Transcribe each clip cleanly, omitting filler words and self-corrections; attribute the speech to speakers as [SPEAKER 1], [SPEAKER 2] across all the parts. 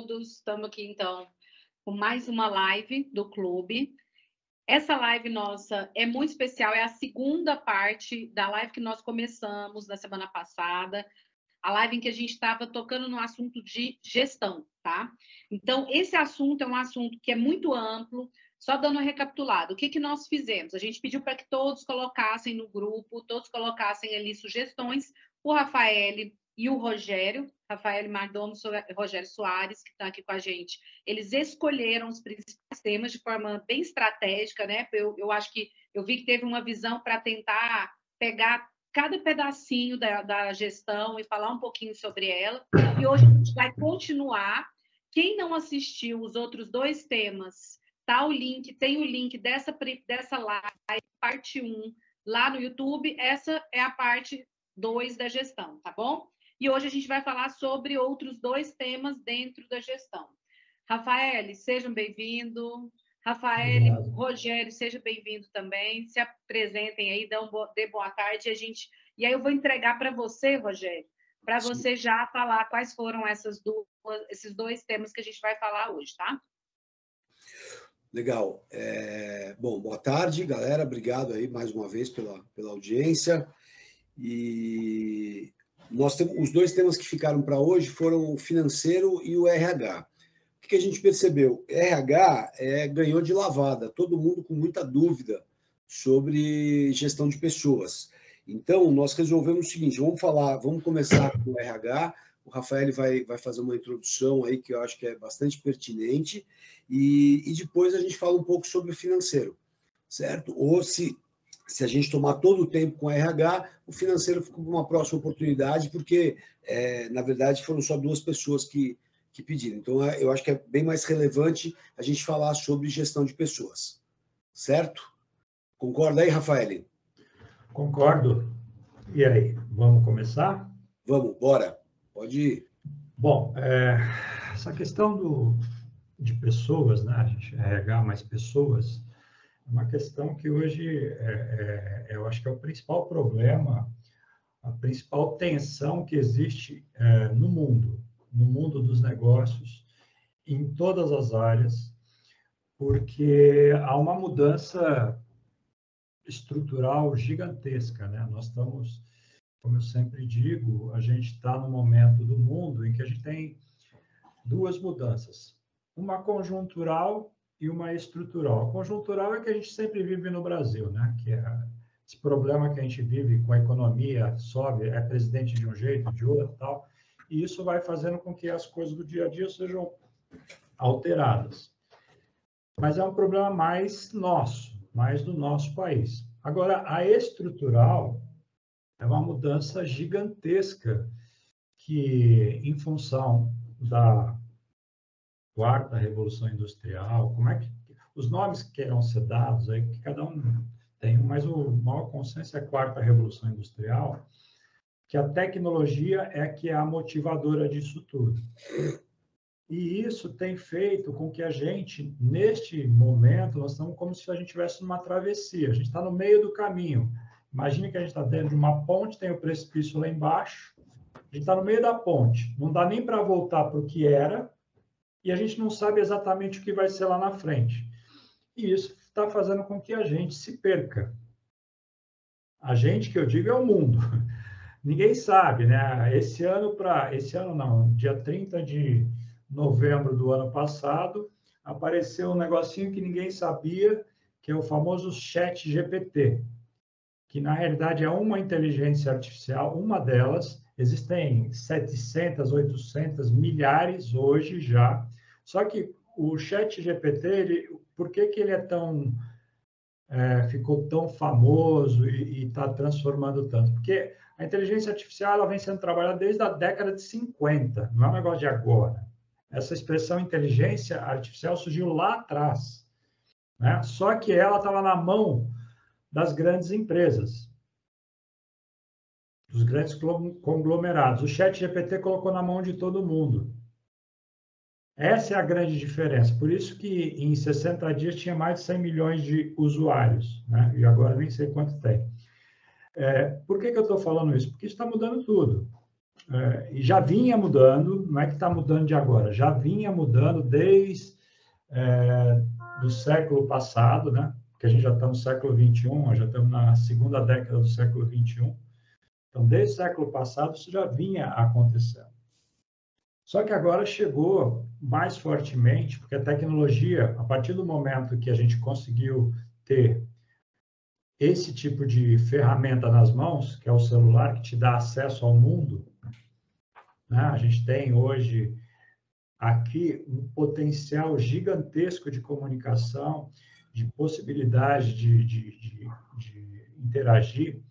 [SPEAKER 1] todos. Estamos aqui, então, com mais uma live do clube. Essa live nossa é muito especial, é a segunda parte da live que nós começamos na semana passada, a live em que a gente estava tocando no assunto de gestão, tá? Então, esse assunto é um assunto que é muito amplo. Só dando uma recapitulada, o que nós fizemos? A gente pediu para que todos colocassem no grupo, todos colocassem ali sugestões. O Rafael e o Rogério, Rafael Mardomo e Rogério Soares, que estão aqui com a gente, eles escolheram os principais temas de forma bem estratégica, né? Eu acho que eu vi que teve uma visão para tentar pegar cada pedacinho da gestão e falar um pouquinho sobre ela. E hoje a gente vai continuar. Quem não assistiu os outros dois temas, tá, tem o link dessa live, parte 1, lá no YouTube. Essa é a parte 2 da gestão, tá bom? E hoje a gente vai falar sobre outros dois temas dentro da gestão. Rafael, sejam bem-vindos. Rafael, Rogério, seja bem-vindo também. Se apresentem aí, dê boa tarde. E aí eu vou entregar para você, Rogério, para você já falar quais foram esses dois temas que a gente vai falar hoje, tá?
[SPEAKER 2] Legal. Bom, boa tarde, galera. Obrigado aí mais uma vez pela audiência. E nós temos os dois temas que ficaram para hoje foram o financeiro e o RH. O que a gente percebeu? RH ganhou de lavada, todo mundo com muita dúvida sobre gestão de pessoas. Então, nós resolvemos o seguinte, vamos começar com o RH. O Rafael vai fazer uma introdução aí que eu acho que é bastante pertinente, e depois a gente fala um pouco sobre o financeiro, certo? Ou se a gente tomar todo o tempo com o RH, o financeiro fica para uma próxima oportunidade, porque, na verdade, foram só duas pessoas que pediram. Então, eu acho que é bem mais relevante a gente falar sobre gestão de pessoas, certo? Concorda aí, Rafael?
[SPEAKER 3] Concordo. E aí, vamos começar?
[SPEAKER 2] Vamos, bora. Pode ir.
[SPEAKER 3] Bom, essa questão de pessoas, né? A gente RH mais pessoas, é uma questão que hoje eu acho que é o principal problema, a principal tensão que existe no mundo dos negócios, em todas as áreas, porque há uma mudança estrutural gigantesca, né? Nós estamos, como eu sempre digo, a gente está no momento do mundo em que a gente tem duas mudanças, uma conjuntural e uma estrutural. A conjuntural é que a gente sempre vive no Brasil, né? Que é esse problema que a gente vive com a economia, sobe, é presidente de um jeito, de outro, tal, e isso vai fazendo com que as coisas do dia a dia sejam alteradas. Mas é um problema mais nosso, mais do nosso país. Agora, a estrutural é uma mudança gigantesca que, em função da quarta revolução industrial, como é que os nomes que queiram ser dados aí, que cada um tem, mas o maior consenso é a quarta revolução industrial, que a tecnologia é que é a motivadora disso tudo. E isso tem feito com que a gente, neste momento, nós estamos como se a gente estivesse numa travessia, a gente está no meio do caminho. Imagine que a gente está dentro de uma ponte, tem o precipício lá embaixo, a gente está no meio da ponte, não dá nem para voltar para o que era, e a gente não sabe exatamente o que vai ser lá na frente. E isso está fazendo com que a gente se perca. A gente, que eu digo, é o mundo. Ninguém sabe, né? Esse ano não, dia 30 de novembro do ano passado, apareceu um negocinho que ninguém sabia, que é o famoso ChatGPT, que na realidade é uma inteligência artificial, uma delas, existem 700, 800, milhares hoje já, só que o ChatGPT, por que ele é tão, ficou tão famoso e está transformando tanto? Porque a inteligência artificial ela vem sendo trabalhada desde a década de 50, não é um negócio de agora. Essa expressão inteligência artificial surgiu lá atrás, né? Só que ela estava na mão das grandes empresas, dos grandes conglomerados. O ChatGPT colocou na mão de todo mundo. Essa é a grande diferença. Por isso que em 60 dias tinha mais de 100 milhões de usuários, né? E agora nem sei quanto tem. Por que eu estou falando isso? Porque está mudando tudo. e já vinha mudando, não é que está mudando de agora, já vinha mudando desde do século passado, né? Porque a gente já está no século XXI, já estamos na segunda década do século XXI. Então, desde o século passado, isso já vinha acontecendo. Só que agora chegou mais fortemente, porque a tecnologia, a partir do momento que a gente conseguiu ter esse tipo de ferramenta nas mãos, que é o celular, que te dá acesso ao mundo, né? A gente tem hoje aqui um potencial gigantesco de comunicação, de possibilidade de interagir,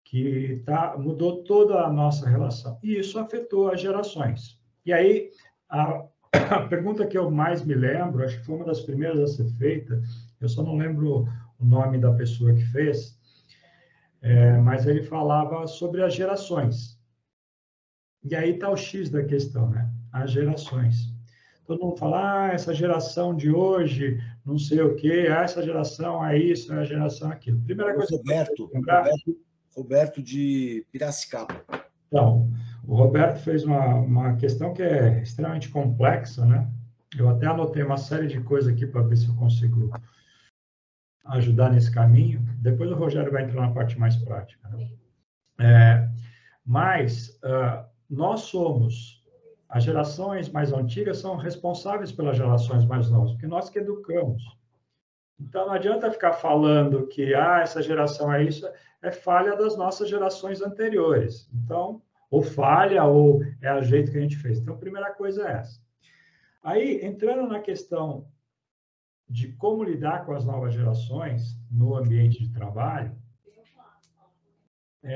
[SPEAKER 3] que mudou toda a nossa relação. E isso afetou as gerações. E aí, a pergunta que eu mais me lembro, acho que foi uma das primeiras a ser feita, eu só não lembro o nome da pessoa que fez, mas ele falava sobre as gerações. E aí está o X da questão, né? As gerações. Todo mundo fala, essa geração de hoje, não sei o quê, essa geração é isso, a geração é aquilo. Primeira coisa
[SPEAKER 2] Roberto de Piracicaba.
[SPEAKER 3] Então, o Roberto fez uma questão que é extremamente complexa, né? Eu até anotei uma série de coisas aqui para ver se eu consigo ajudar nesse caminho. Depois o Rogério vai entrar na parte mais prática, né? Mas nós somos, as gerações mais antigas são responsáveis pelas gerações mais novas, porque nós que educamos. Então, não adianta ficar falando que essa geração é isso, é falha das nossas gerações anteriores. Então, ou falha, ou é o jeito que a gente fez. Então, a primeira coisa é essa. Aí, entrando na questão de como lidar com as novas gerações no ambiente de trabalho,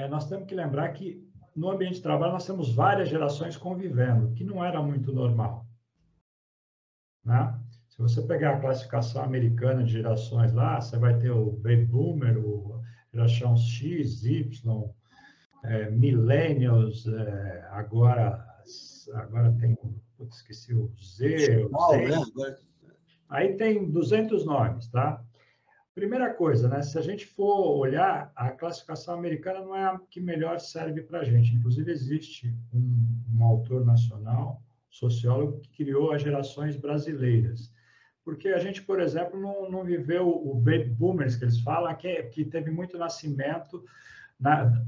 [SPEAKER 3] nós temos que lembrar que no ambiente de trabalho nós temos várias gerações convivendo, que não era muito normal, né? Se você pegar a classificação americana de gerações lá, você vai ter o Baby Boomer, o geração X, Y, Millennials, agora tem, esqueci o Z, o Z.
[SPEAKER 2] Né?
[SPEAKER 3] Aí tem 200 nomes, tá? Primeira coisa, né? Se a gente for olhar, a classificação americana não é a que melhor serve para a gente. Inclusive, existe um autor nacional, sociólogo, que criou as gerações brasileiras. Porque a gente, por exemplo, não viveu o baby boomers, que eles falam, que teve muito nascimento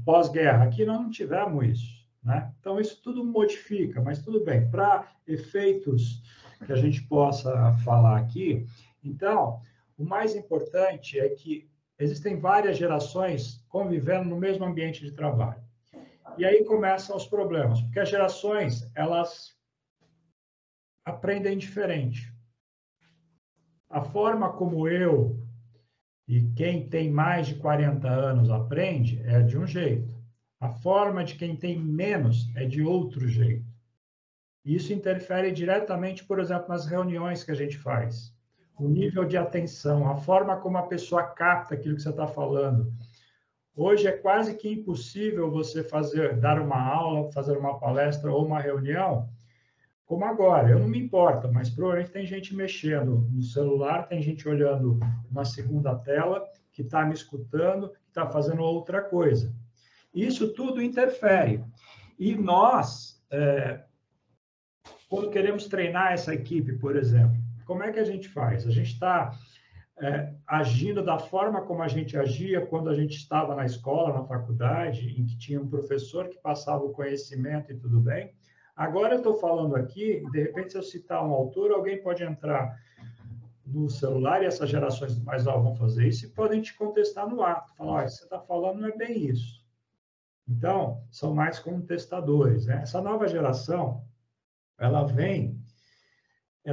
[SPEAKER 3] pós-guerra. Aqui nós não tivemos isso, né? Então, isso tudo modifica, mas tudo bem. Para efeitos que a gente possa falar aqui, então, o mais importante é que existem várias gerações convivendo no mesmo ambiente de trabalho. E aí começam os problemas, porque as gerações, elas aprendem diferente. A forma como eu e quem tem mais de 40 anos aprende é de um jeito. A forma de quem tem menos é de outro jeito. Isso interfere diretamente, por exemplo, nas reuniões que a gente faz. O nível de atenção, a forma como a pessoa capta aquilo que você está falando. Hoje é quase que impossível você dar uma aula, fazer uma palestra ou uma reunião como agora. Eu não me importo, mas provavelmente tem gente mexendo no celular, tem gente olhando uma segunda tela, que está me escutando, que está fazendo outra coisa. Isso tudo interfere. E nós, quando queremos treinar essa equipe, por exemplo, como é que a gente faz? A gente está agindo da forma como a gente agia quando a gente estava na escola, na faculdade, em que tinha um professor que passava o conhecimento e tudo bem. Agora eu estou falando aqui, de repente, se eu citar um autor, alguém pode entrar no celular, e essas gerações mais novas vão fazer isso, e podem te contestar no ato. Falar, você está falando não é bem isso. Então, são mais contestadores, né? Essa nova geração, ela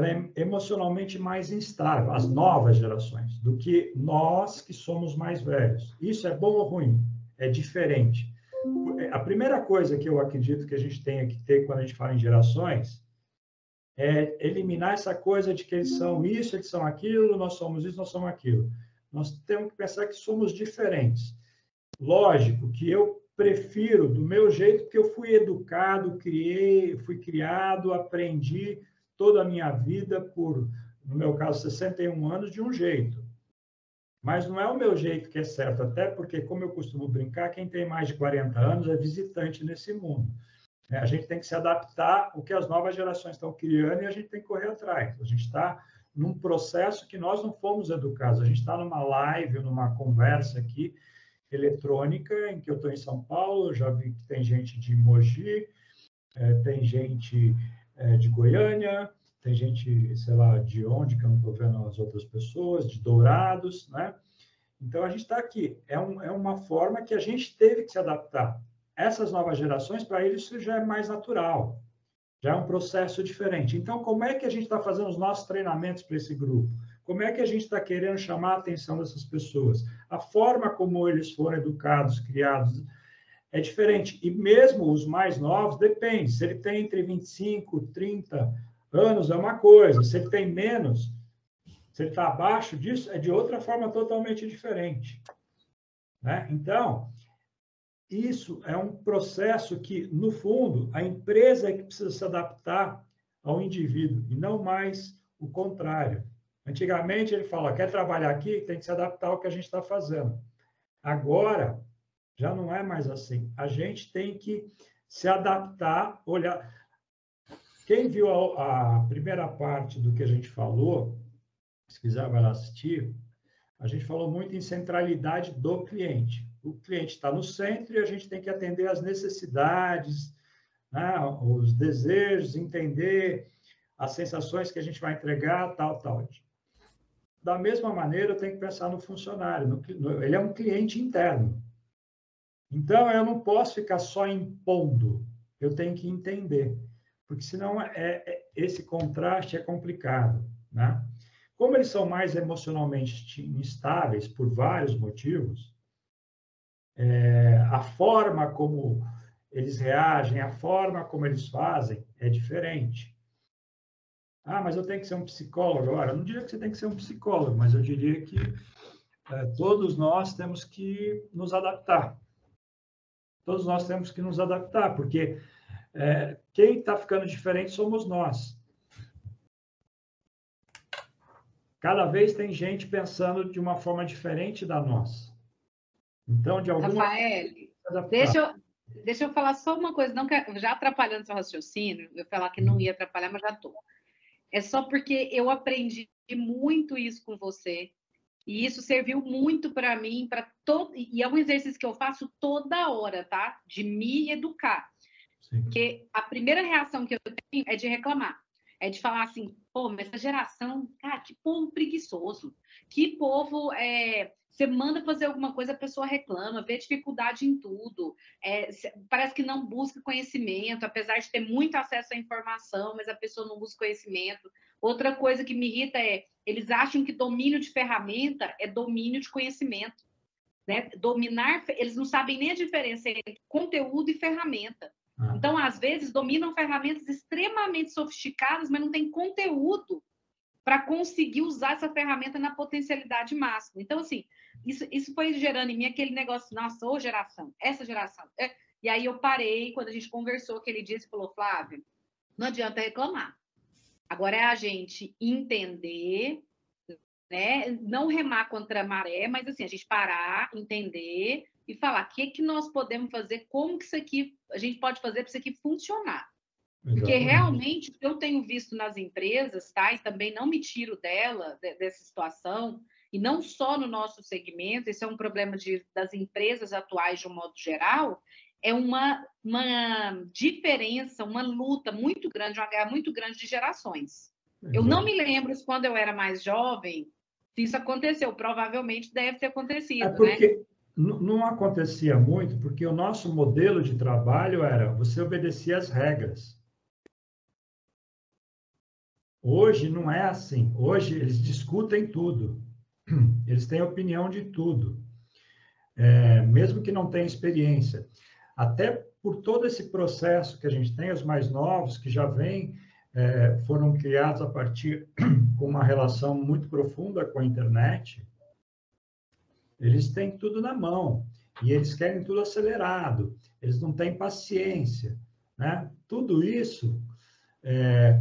[SPEAKER 3] é emocionalmente mais instável, as novas gerações, do que nós que somos mais velhos. Isso é bom ou ruim? É diferente. A primeira coisa que eu acredito que a gente tem que ter quando a gente fala em gerações é eliminar essa coisa de que eles são isso, eles são aquilo, nós somos isso, nós somos aquilo. Nós temos que pensar que somos diferentes. Lógico que eu prefiro do meu jeito, porque eu fui educado, fui criado, aprendi toda a minha vida por, no meu caso, 61 anos, de um jeito. Mas não é o meu jeito que é certo, até porque, como eu costumo brincar, quem tem mais de 40 anos é visitante nesse mundo. A gente tem que se adaptar ao que as novas gerações estão criando e a gente tem que correr atrás. A gente está num processo que nós não fomos educados. A gente está numa live, numa conversa aqui eletrônica, em que eu estou em São Paulo, já vi que tem gente de Mogi, tem gente de Goiânia, tem gente, sei lá, de onde, que eu não estou vendo as outras pessoas, de Dourados, né? Então, a gente está aqui. É uma forma que a gente teve que se adaptar. Essas novas gerações, para eles, isso já é mais natural. Já é um processo diferente. Então, como é que a gente está fazendo os nossos treinamentos para esse grupo? Como é que a gente está querendo chamar a atenção dessas pessoas? A forma como eles foram educados, criados, é diferente. E mesmo os mais novos, depende. Se ele tem entre 25 e 30 anos, é uma coisa. Se ele tem menos, se ele está abaixo disso, é de outra forma totalmente diferente. Né? Então, isso é um processo que, no fundo, a empresa é que precisa se adaptar ao indivíduo, e não mais o contrário. Antigamente, ele fala, quer trabalhar aqui, tem que se adaptar ao que a gente está fazendo. Agora, já não é mais assim. A gente tem que se adaptar, olhar. Quem viu a primeira parte do que a gente falou, se quiser vai lá assistir, a gente falou muito em centralidade do cliente. O cliente está no centro e a gente tem que atender às necessidades, né, os desejos, entender as sensações que a gente vai entregar, tal. Da mesma maneira, eu tenho que pensar no funcionário. Ele é um cliente interno. Então, eu não posso ficar só impondo. Eu tenho que entender. Porque, senão, esse contraste é complicado. Né? Como eles são mais emocionalmente instáveis, por vários motivos, a forma como eles reagem, a forma como eles fazem é diferente. Ah, mas eu tenho que ser um psicólogo agora. Eu não diria que você tem que ser um psicólogo, mas eu diria que todos nós temos que nos adaptar. Todos nós temos que nos adaptar, porque quem está ficando diferente somos nós. Cada vez tem gente pensando de uma forma diferente da nossa. Então, de alguma
[SPEAKER 1] Rafael, deixa eu falar só uma coisa, não já atrapalhando seu raciocínio, eu falar que não ia atrapalhar, mas já estou. É só porque eu aprendi muito isso com você, e isso serviu muito para mim, e é um exercício que eu faço toda hora, tá? De me educar. Sim. Porque a primeira reação que eu tenho é de reclamar. É de falar assim, pô, mas essa geração, cara, que povo preguiçoso. Que povo, você manda fazer alguma coisa, a pessoa reclama, vê dificuldade em tudo. Parece que não busca conhecimento, apesar de ter muito acesso à informação, mas a pessoa não busca conhecimento. Outra coisa que me irrita eles acham que domínio de ferramenta é domínio de conhecimento. Né? Dominar, eles não sabem nem a diferença entre conteúdo e ferramenta. Então, às vezes, dominam ferramentas extremamente sofisticadas, mas não tem conteúdo para conseguir usar essa ferramenta na potencialidade máxima. Então, assim, isso foi gerando em mim aquele negócio, nossa, ô geração, essa geração. E aí eu parei, quando a gente conversou aquele dia, você falou, Flávio, não adianta reclamar. Agora é a gente entender, né? Não remar contra a maré, mas assim, a gente parar, entender e falar o que nós podemos fazer, como que isso aqui a gente pode fazer para isso aqui funcionar. Exatamente. Porque realmente o que eu tenho visto nas empresas, tá? E também não me tiro dessa situação, e não só no nosso segmento, esse é um problema das empresas atuais de um modo geral, é uma diferença, uma luta muito grande, uma guerra muito grande de gerações. Exato. Eu não me lembro se quando eu era mais jovem, se isso aconteceu, provavelmente deve ter acontecido,
[SPEAKER 3] porque...
[SPEAKER 1] né?
[SPEAKER 3] Não acontecia muito, porque o nosso modelo de trabalho era você obedecer às regras. Hoje não é assim. Hoje eles discutem tudo. Eles têm opinião de tudo. Mesmo que não tenham experiência. Até por todo esse processo que a gente tem, os mais novos, que já foram criados a partir com uma relação muito profunda com a internet, eles têm tudo na mão e eles querem tudo acelerado, eles não têm paciência, né? Tudo isso,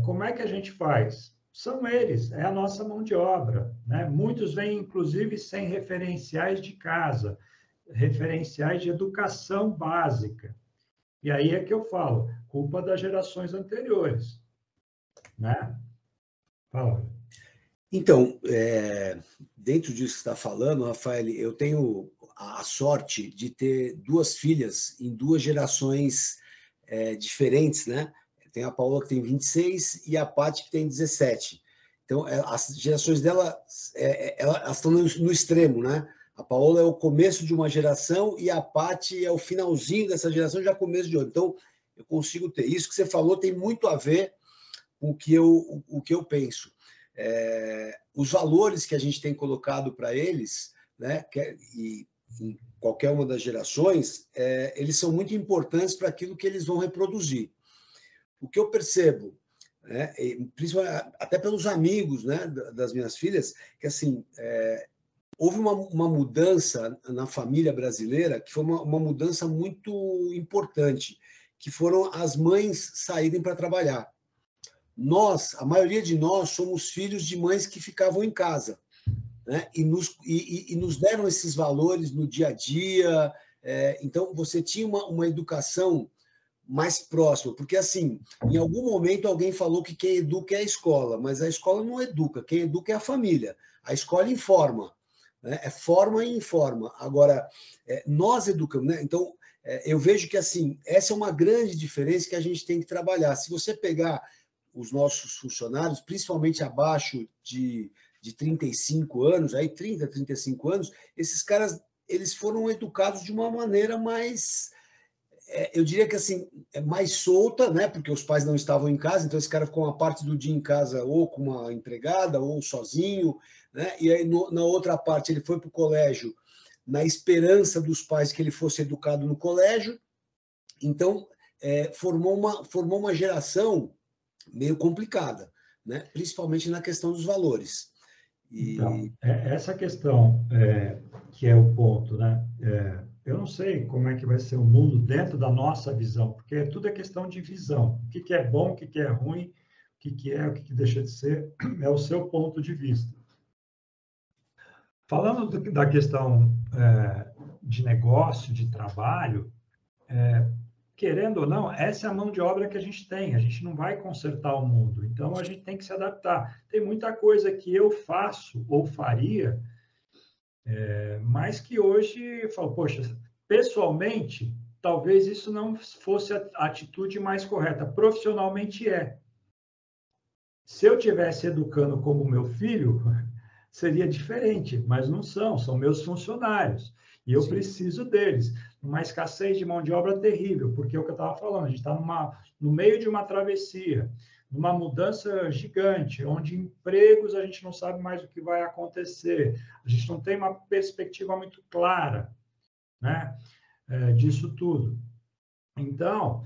[SPEAKER 3] como é que a gente faz? São eles, é a nossa mão de obra, né? Muitos vêm, inclusive, sem referenciais de casa, referenciais de educação básica. E aí é que eu falo, culpa das gerações anteriores, né? Fala.
[SPEAKER 2] Então, dentro disso que você está falando, Rafael, eu tenho a sorte de ter duas filhas em duas gerações diferentes, né? Tem a Paola que tem 26 e a Paty que tem 17. Então, as gerações dela, elas estão no extremo, né? A Paola é o começo de uma geração e a Paty é o finalzinho dessa geração, já começo de outra. Então, eu consigo ter. Isso que você falou tem muito a ver com o que eu penso. Os valores que a gente tem colocado para eles, né, e em qualquer uma das gerações, eles são muito importantes para aquilo que eles vão reproduzir. O que eu percebo, né, principalmente até pelos amigos, né, das minhas filhas, que assim houve uma mudança na família brasileira que foi uma mudança muito importante, que foram as mães saírem para trabalhar. A maioria de nós somos filhos de mães que ficavam em casa, né? E nos deram esses valores no dia a dia. Então, você tinha uma educação mais próxima, porque, assim, em algum momento alguém falou que quem educa é a escola, mas a escola não educa, quem educa é a família. A escola informa, né? Forma e informa. Agora, nós educamos, né? Então, eu vejo que, assim, essa é uma grande diferença que a gente tem que trabalhar. Se você pegar os nossos funcionários, principalmente abaixo de 35 anos, aí 30, 35 anos, esses caras eles foram educados de uma maneira mais, eu diria que assim, mais solta, né? Porque os pais não estavam em casa, então esse cara ficou uma parte do dia em casa ou com uma empregada ou sozinho, né? E aí na outra parte ele foi para o colégio na esperança dos pais que ele fosse educado no colégio. Então formou uma geração meio complicada, né? Principalmente na questão dos valores.
[SPEAKER 3] Então, essa questão que é o ponto, né? Eu não sei como é que vai ser o mundo dentro da nossa visão, porque tudo é questão de visão. O que é bom, o que é ruim, o que deixa de ser, é o seu ponto de vista. Falando da questão de negócio, de trabalho, querendo ou não, essa é a mão de obra que a gente tem. A gente não vai consertar o mundo. Então, a gente tem que se adaptar. Tem muita coisa que eu faço ou faria, mas que hoje eu falo, poxa, pessoalmente, talvez isso não fosse a atitude mais correta. Profissionalmente é. Se eu estivesse educando como meu filho, seria diferente, mas não são meus funcionários. E eu preciso deles. Uma escassez de mão de obra terrível, porque é o que eu estava falando, a gente está no meio de uma travessia, numa mudança gigante, onde empregos a gente não sabe mais o que vai acontecer, a gente não tem uma perspectiva muito clara, né, disso tudo. Então,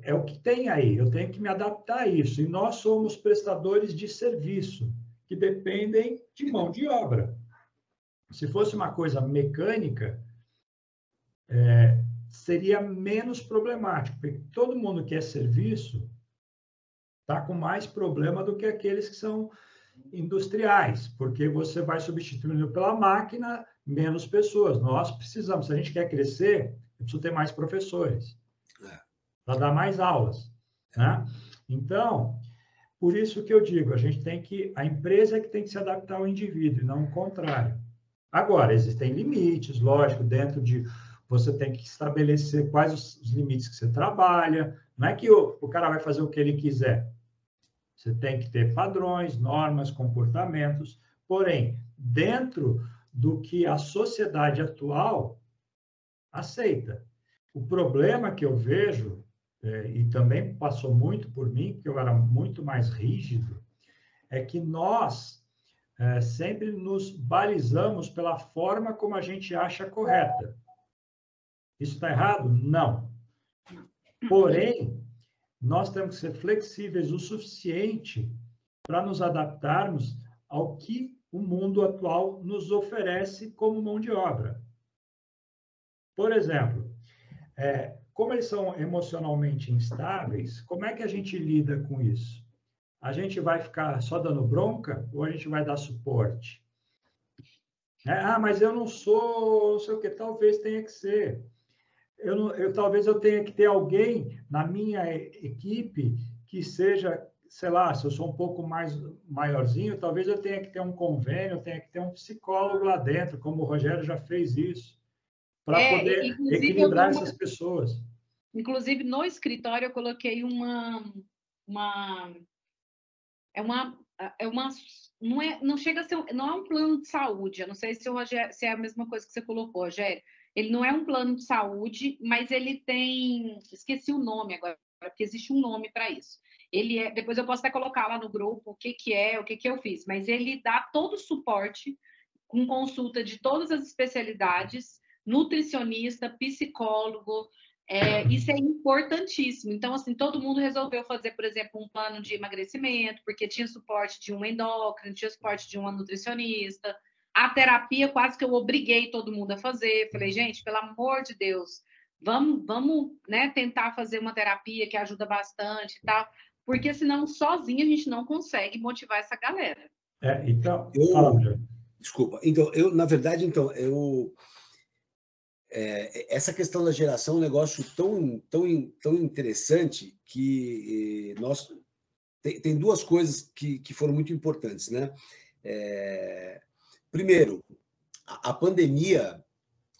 [SPEAKER 3] é o que tem aí, eu tenho que me adaptar a isso, e nós somos prestadores de serviço, que dependem de mão de obra. Se fosse uma coisa mecânica, seria menos problemático, porque todo mundo que é serviço está com mais problema do que aqueles que são industriais, porque você vai substituindo pela máquina menos pessoas. Nós precisamos, se a gente quer crescer, eu preciso ter mais professores para dar mais aulas, né? Então, por isso que eu digo, a empresa é que tem que se adaptar ao indivíduo, e não o contrário. Agora, existem limites, lógico, dentro de... Você tem que estabelecer quais os limites que você trabalha. Não é que o cara vai fazer o que ele quiser. Você tem que ter padrões, normas, comportamentos. Porém, dentro do que a sociedade atual aceita. O problema que eu vejo, e também passou muito por mim, porque eu era muito mais rígido, é que nós sempre nos balizamos pela forma como a gente acha correta. Isso está errado? Não. Porém, nós temos que ser flexíveis o suficiente para nos adaptarmos ao que o mundo atual nos oferece como mão de obra. Por exemplo, como eles são emocionalmente instáveis, como é que a gente lida com isso? A gente vai ficar só dando bronca ou a gente vai dar suporte? Mas eu não sou, não sei o que, talvez tenha que ser. talvez eu tenha que ter alguém na minha equipe que seja, sei lá, se eu sou um pouco mais maiorzinho, talvez eu tenha que ter um convênio, eu tenha que ter um psicólogo lá dentro, como o Rogério já fez isso, para poder equilibrar essas pessoas.
[SPEAKER 1] Inclusive, no escritório, eu coloquei não chega a ser, não é um plano de saúde. Eu não sei se, se é a mesma coisa que você colocou, Rogério. Ele não é um plano de saúde, mas ele tem, esqueci o nome agora, porque existe um nome para isso. Depois eu posso até colocar lá no grupo o que eu fiz, mas ele dá todo o suporte com consulta de todas as especialidades, nutricionista, psicólogo. Isso é importantíssimo. Então, assim, todo mundo resolveu fazer, por exemplo, um plano de emagrecimento, porque tinha suporte de um endócrino, tinha suporte de uma nutricionista. A terapia, quase que eu obriguei todo mundo a fazer. Falei, gente, pelo amor de Deus, vamos, né, tentar fazer uma terapia que ajuda bastante e tal, porque senão, sozinho, a gente não consegue motivar essa galera.
[SPEAKER 3] Então,
[SPEAKER 2] desculpa. Então, na verdade, essa questão da geração é um negócio tão interessante que tem duas coisas que foram muito importantes, né? Primeiro, a pandemia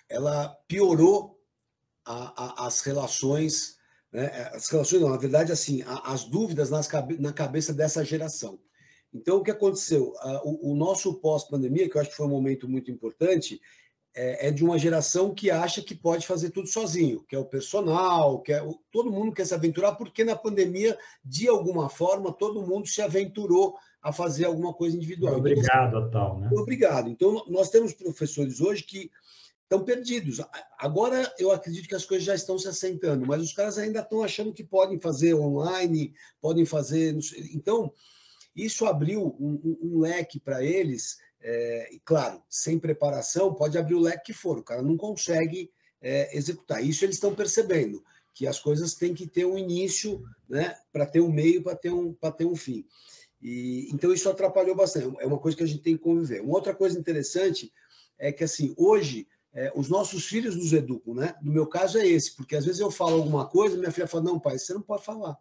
[SPEAKER 2] ela piorou as relações, né? As relações não, na verdade, assim, as dúvidas na cabeça dessa geração. Então, o que aconteceu? O nosso pós-pandemia, que eu acho que foi um momento muito importante, é de uma geração que acha que pode fazer tudo sozinho, que é o personal, todo mundo quer se aventurar, porque na pandemia, de alguma forma, todo mundo se aventurou a fazer alguma coisa individual.
[SPEAKER 3] Obrigado a tal, né?
[SPEAKER 2] Obrigado. Então, nós temos professores hoje que estão perdidos. Agora, eu acredito que as coisas já estão se assentando, mas os caras ainda estão achando que podem fazer online, podem fazer... Então, isso abriu um leque para eles, e claro, sem preparação, pode abrir o leque que for, o cara não consegue executar. Isso eles estão percebendo, que as coisas têm que ter um início, né, para ter um meio, para ter um fim. Então, isso atrapalhou bastante. É uma coisa que a gente tem que conviver. Uma outra coisa interessante é que, assim, hoje, os nossos filhos nos educam, né? No meu caso é esse, porque às vezes eu falo alguma coisa, minha filha fala, não, pai, você não pode falar.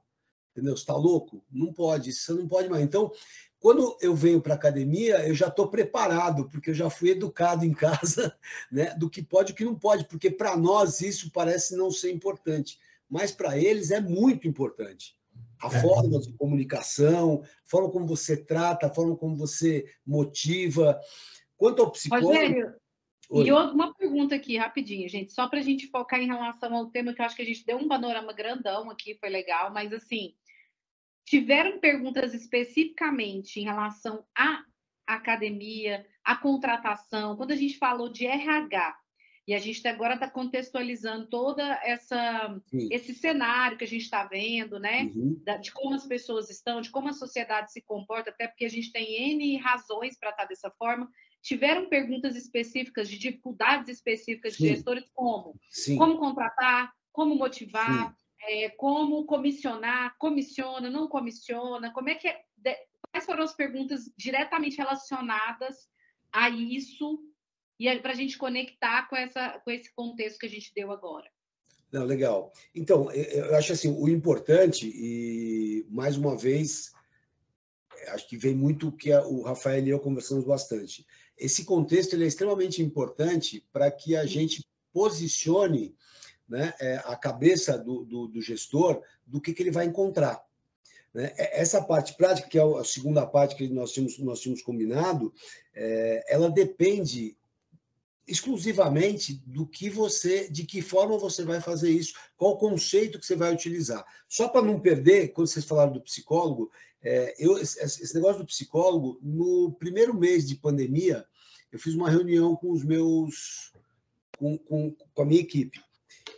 [SPEAKER 2] Entendeu? Você está louco? Não pode, você não pode mais. Então, quando eu venho para a academia, eu já estou preparado, porque eu já fui educado em casa, né, do que pode e o que não pode, porque para nós isso parece não ser importante, mas para eles é muito importante. A forma de comunicação, a forma como você trata, a forma como você motiva. Quanto ao psicólogo...
[SPEAKER 1] Rogério, e uma pergunta aqui, rapidinho, gente, só para a gente focar em relação ao tema, que eu acho que a gente deu um panorama grandão aqui, foi legal, mas assim, tiveram perguntas especificamente em relação à academia, à contratação, quando a gente falou de RH, e a gente agora está contextualizando toda esse cenário que a gente está vendo, né?
[SPEAKER 2] Uhum.
[SPEAKER 1] De como as pessoas estão, de como a sociedade se comporta, até porque a gente tem N razões para estar dessa forma. Tiveram perguntas específicas, de dificuldades específicas de gestores, como contratar, como motivar, como comissionar, comissiona, não comissiona, como é que quais foram as perguntas diretamente relacionadas a isso, e para a gente conectar com esse contexto que a gente deu agora.
[SPEAKER 2] Não, legal. Então, eu acho assim, o importante, e mais uma vez, acho que vem muito o que o Rafael e eu conversamos bastante. Esse contexto ele é extremamente importante para que a gente posicione, né, a cabeça do gestor do que ele vai encontrar. Né? Essa parte prática, que é a segunda parte que nós tínhamos combinado, ela depende exclusivamente de que forma você vai fazer isso, qual o conceito que você vai utilizar. Só para não perder, quando vocês falaram do psicólogo, esse negócio do psicólogo, no primeiro mês de pandemia, eu fiz uma reunião com com a minha equipe,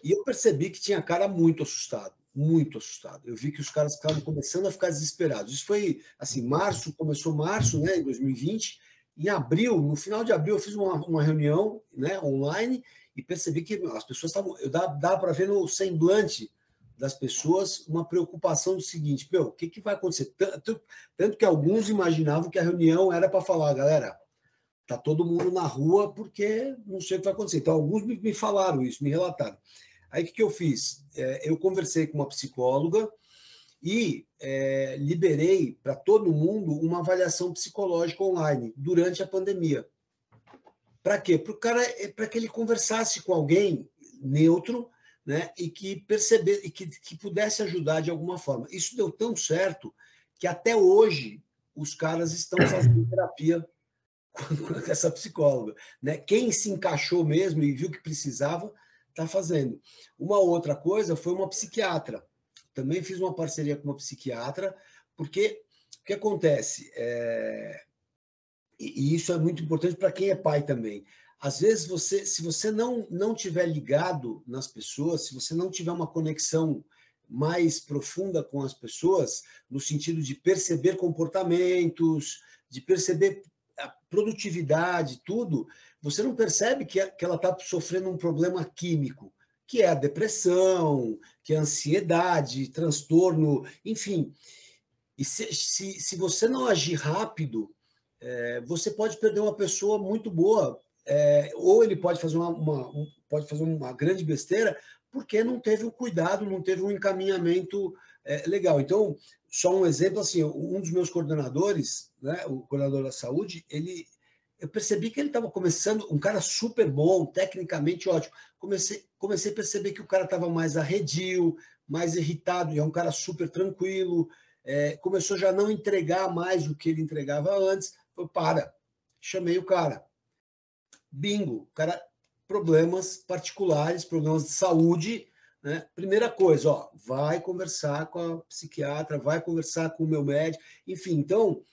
[SPEAKER 2] e eu percebi que tinha cara muito assustado. Muito assustado. Eu vi que os caras estavam começando a ficar desesperados. Isso foi, assim, começou março, né, em 2020. Em abril, no final de abril, eu fiz uma reunião, né, online, e percebi que as pessoas estavam... Dá para ver no semblante das pessoas uma preocupação do seguinte, o que vai acontecer? Tanto que alguns imaginavam que a reunião era para falar, galera, tá todo mundo na rua porque não sei o que vai acontecer. Então, alguns me falaram isso, me relataram. Aí, o que eu fiz? Eu conversei com uma psicóloga e liberei para todo mundo uma avaliação psicológica online durante a pandemia. Para quê? Para que ele conversasse com alguém neutro, né, e que percebesse e que pudesse ajudar de alguma forma. Isso deu tão certo que até hoje os caras estão fazendo terapia com essa psicóloga, né? Quem se encaixou mesmo e viu que precisava está fazendo. Uma outra coisa foi uma psiquiatra. Também fiz uma parceria com uma psiquiatra, porque o que acontece? E isso é muito importante para quem é pai também. Às vezes, se você não tiver ligado nas pessoas, se você não tiver uma conexão mais profunda com as pessoas, no sentido de perceber comportamentos, de perceber a produtividade, tudo, você não percebe que ela está sofrendo um problema químico, que é a depressão, que é a ansiedade, transtorno, enfim. E se você não agir rápido, você pode perder uma pessoa muito boa, ou ele pode fazer pode fazer uma grande besteira, porque não teve um cuidado, não teve um encaminhamento legal. Então, só um exemplo, assim, um dos meus coordenadores, né, o coordenador da saúde, eu percebi que ele estava começando, um cara super bom, tecnicamente ótimo. Comecei a perceber que o cara estava mais arredio, mais irritado, e é um cara super tranquilo, começou já a não entregar mais o que ele entregava antes. Chamei o cara. Bingo, o cara, problemas particulares, problemas de saúde, né? Primeira coisa, ó, vai conversar com a psiquiatra, vai conversar com o meu médico, enfim. Então,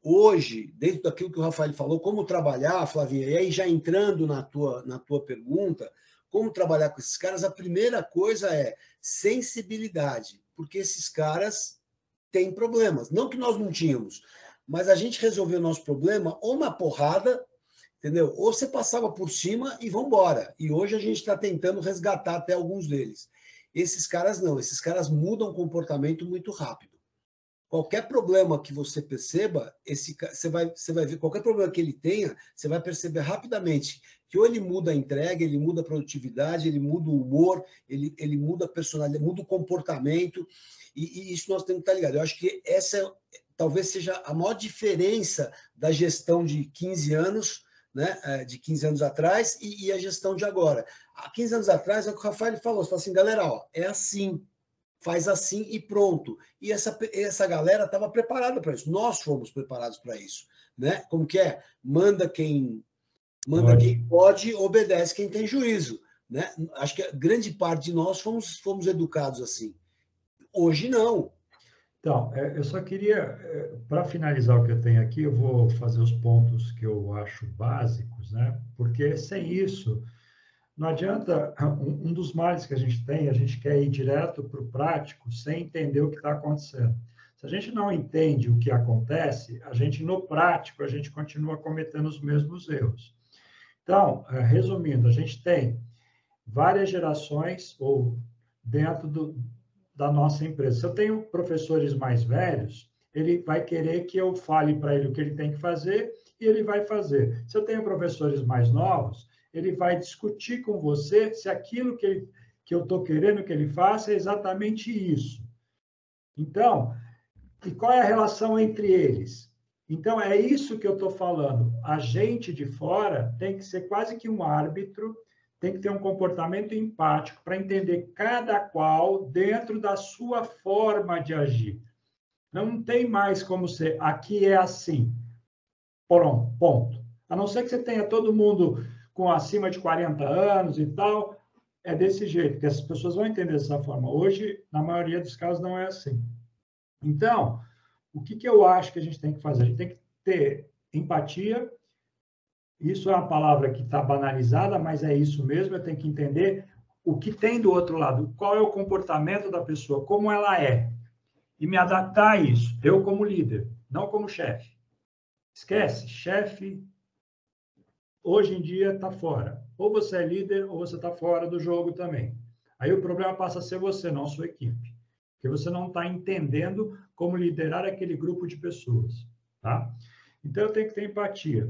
[SPEAKER 2] hoje, dentro daquilo que o Rafael falou, como trabalhar, Flavinha, e aí já entrando na tua pergunta, como trabalhar com esses caras, a primeira coisa é sensibilidade, porque esses caras têm problemas. Não que nós não tínhamos, mas a gente resolveu o nosso problema ou na porrada, entendeu? Ou você passava por cima e vão embora. E hoje a gente está tentando resgatar até alguns deles. Esses caras não, esses caras mudam o comportamento muito rápido. Qualquer problema que você perceba, você vai ver, qualquer problema que ele tenha, você vai perceber rapidamente que ou ele muda a entrega, ele muda a produtividade, ele muda o humor, ele muda a personalidade, muda o comportamento, e isso nós temos que estar ligados. Eu acho que essa talvez seja a maior diferença da gestão de 15 anos, né, de 15 anos atrás, e a gestão de agora. Há 15 anos atrás, é o que o Rafael falou, você falou assim, galera, ó, é assim, faz assim e pronto. E essa galera estava preparada para isso. Nós fomos preparados para isso, né? Como que é? Manda quem pode, obedece quem tem juízo, né? Acho que a grande parte de nós fomos educados assim. Hoje não.
[SPEAKER 3] Então, eu só queria, para finalizar o que eu tenho aqui, eu vou fazer os pontos que eu acho básicos, né? Porque sem isso não adianta, um dos males que a gente tem, a gente quer ir direto para o prático sem entender o que está acontecendo. Se a gente não entende o que acontece, no prático, a gente continua cometendo os mesmos erros. Então, resumindo, a gente tem várias gerações ou dentro da nossa empresa. Se eu tenho professores mais velhos, ele vai querer que eu fale para ele o que ele tem que fazer e ele vai fazer. Se eu tenho professores mais novos, ele vai discutir com você se aquilo que eu estou querendo que ele faça é exatamente isso. Então, e qual é a relação entre eles? Então, é isso que eu estou falando. A gente de fora tem que ser quase que um árbitro, tem que ter um comportamento empático para entender cada qual dentro da sua forma de agir. Não tem mais como ser, aqui é assim. Pronto, ponto. A não ser que você tenha todo mundo com acima de 40 anos e tal, é desse jeito, que as pessoas vão entender dessa forma. Hoje, na maioria dos casos, não é assim. Então, o que eu acho que a gente tem que fazer? A gente tem que ter empatia. Isso é uma palavra que está banalizada, mas é isso mesmo. Eu tenho que entender o que tem do outro lado, qual é o comportamento da pessoa, como ela é, e me adaptar a isso. Eu como líder, não como chefe. Esquece, chefe, hoje em dia está fora. Ou você é líder, ou você está fora do jogo também. Aí o problema passa a ser você, não a sua equipe. Porque você não está entendendo como liderar aquele grupo de pessoas. Tá? Então, eu tenho que ter empatia.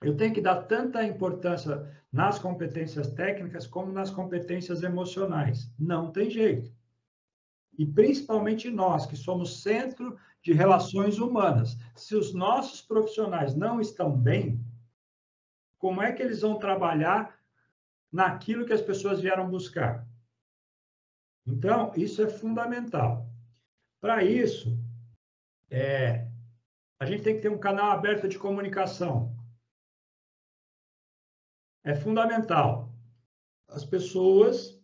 [SPEAKER 3] eu tenho que dar tanta importância nas competências técnicas como nas competências emocionais. Não tem jeito. E principalmente nós, que somos centro de relações humanas. Se os nossos profissionais não estão bem, como é que eles vão trabalhar naquilo que as pessoas vieram buscar? Então, isso é fundamental. Para isso, a gente tem que ter um canal aberto de comunicação. É fundamental. As pessoas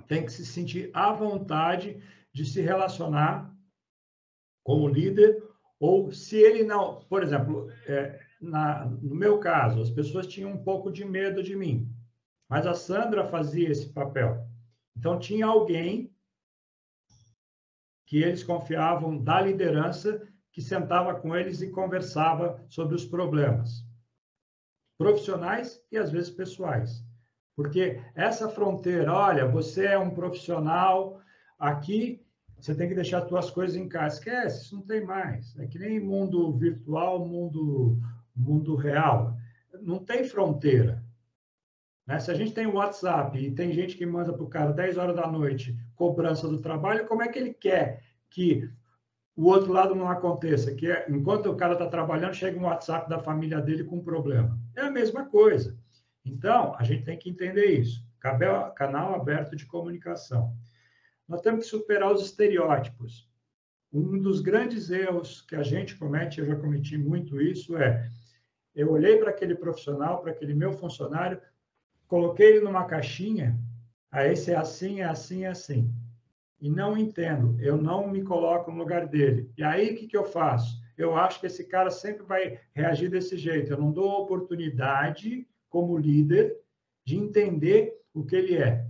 [SPEAKER 3] têm que se sentir à vontade de se relacionar com o líder, ou se ele não... Por exemplo, no meu caso, as pessoas tinham um pouco de medo de mim, mas a Sandra fazia esse papel. Então, tinha alguém que eles confiavam da liderança, que sentava com eles e conversava sobre os problemas profissionais e, às vezes, pessoais. Porque essa fronteira, olha, você é um profissional, aqui você tem que deixar as suas coisas em casa. Esquece, isso não tem mais. É que nem mundo virtual, mundo real. Não tem fronteira. Né? Se a gente tem o WhatsApp e tem gente que manda para o cara 10 horas da noite cobrança do trabalho, como é que ele quer que o outro lado não aconteça? Que enquanto o cara está trabalhando, chega um WhatsApp da família dele com um problema. É a mesma coisa. Então, a gente tem que entender isso. Canal aberto de comunicação. Nós temos que superar os estereótipos. Um dos grandes erros que a gente comete, eu já cometi muito isso, eu olhei para aquele profissional, para aquele meu funcionário, coloquei ele numa caixinha, esse é assim, é assim, é assim. E não entendo, eu não me coloco no lugar dele. E aí, o que eu faço? Eu acho que esse cara sempre vai reagir desse jeito. Eu não dou oportunidade, como líder, de entender o que ele é.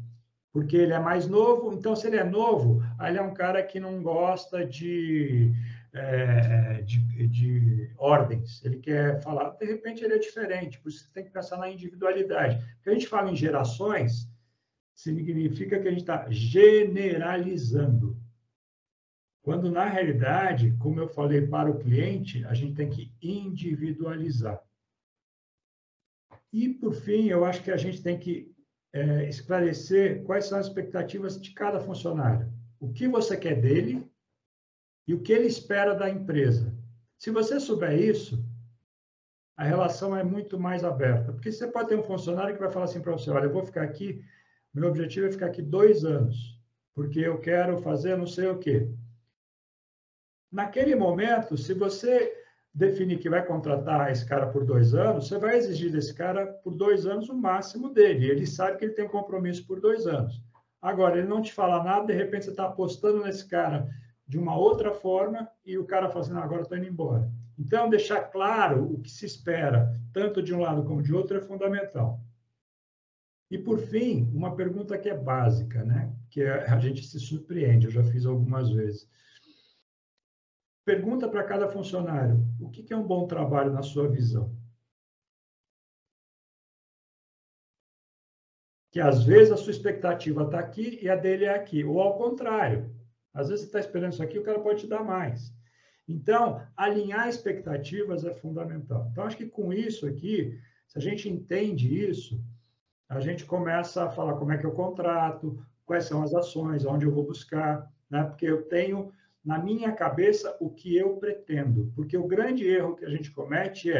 [SPEAKER 3] Porque ele é mais novo, então, se ele é novo, ele é um cara que não gosta de ordens. Ele quer falar, de repente, ele é diferente, por isso você tem que pensar na individualidade. Porque a gente fala em gerações, significa que a gente está generalizando. Quando, na realidade, como eu falei para o cliente, a gente tem que individualizar. E, por fim, eu acho que a gente tem que esclarecer quais são as expectativas de cada funcionário. O que você quer dele e o que ele espera da empresa. Se você souber isso, a relação é muito mais aberta. Porque você pode ter um funcionário que vai falar assim para você, olha, eu vou ficar aqui, meu objetivo é ficar aqui 2 anos, porque eu quero fazer não sei o quê. Naquele momento, se você definir que vai contratar esse cara por 2 anos, você vai exigir desse cara por 2 anos o máximo dele. Ele sabe que ele tem um compromisso por 2 anos. Agora, ele não te fala nada, de repente você está apostando nesse cara de uma outra forma e o cara fala assim, não, agora eu estou indo embora. Então, deixar claro o que se espera, tanto de um lado como de outro, é fundamental. E, por fim, uma pergunta que é básica, né? Que a gente se surpreende, eu já fiz algumas vezes. Pergunta para cada funcionário, o que é um bom trabalho na sua visão? Que, às vezes, a sua expectativa está aqui e a dele é aqui. Ou, ao contrário. Às vezes, você está esperando isso aqui, o cara pode te dar mais. Então, alinhar expectativas é fundamental. Então, acho que com isso aqui, se a gente entende isso, a gente começa a falar como é que eu contrato, quais são as ações, onde eu vou buscar, né? Porque eu tenho na minha cabeça o que eu pretendo. Porque o grande erro que a gente comete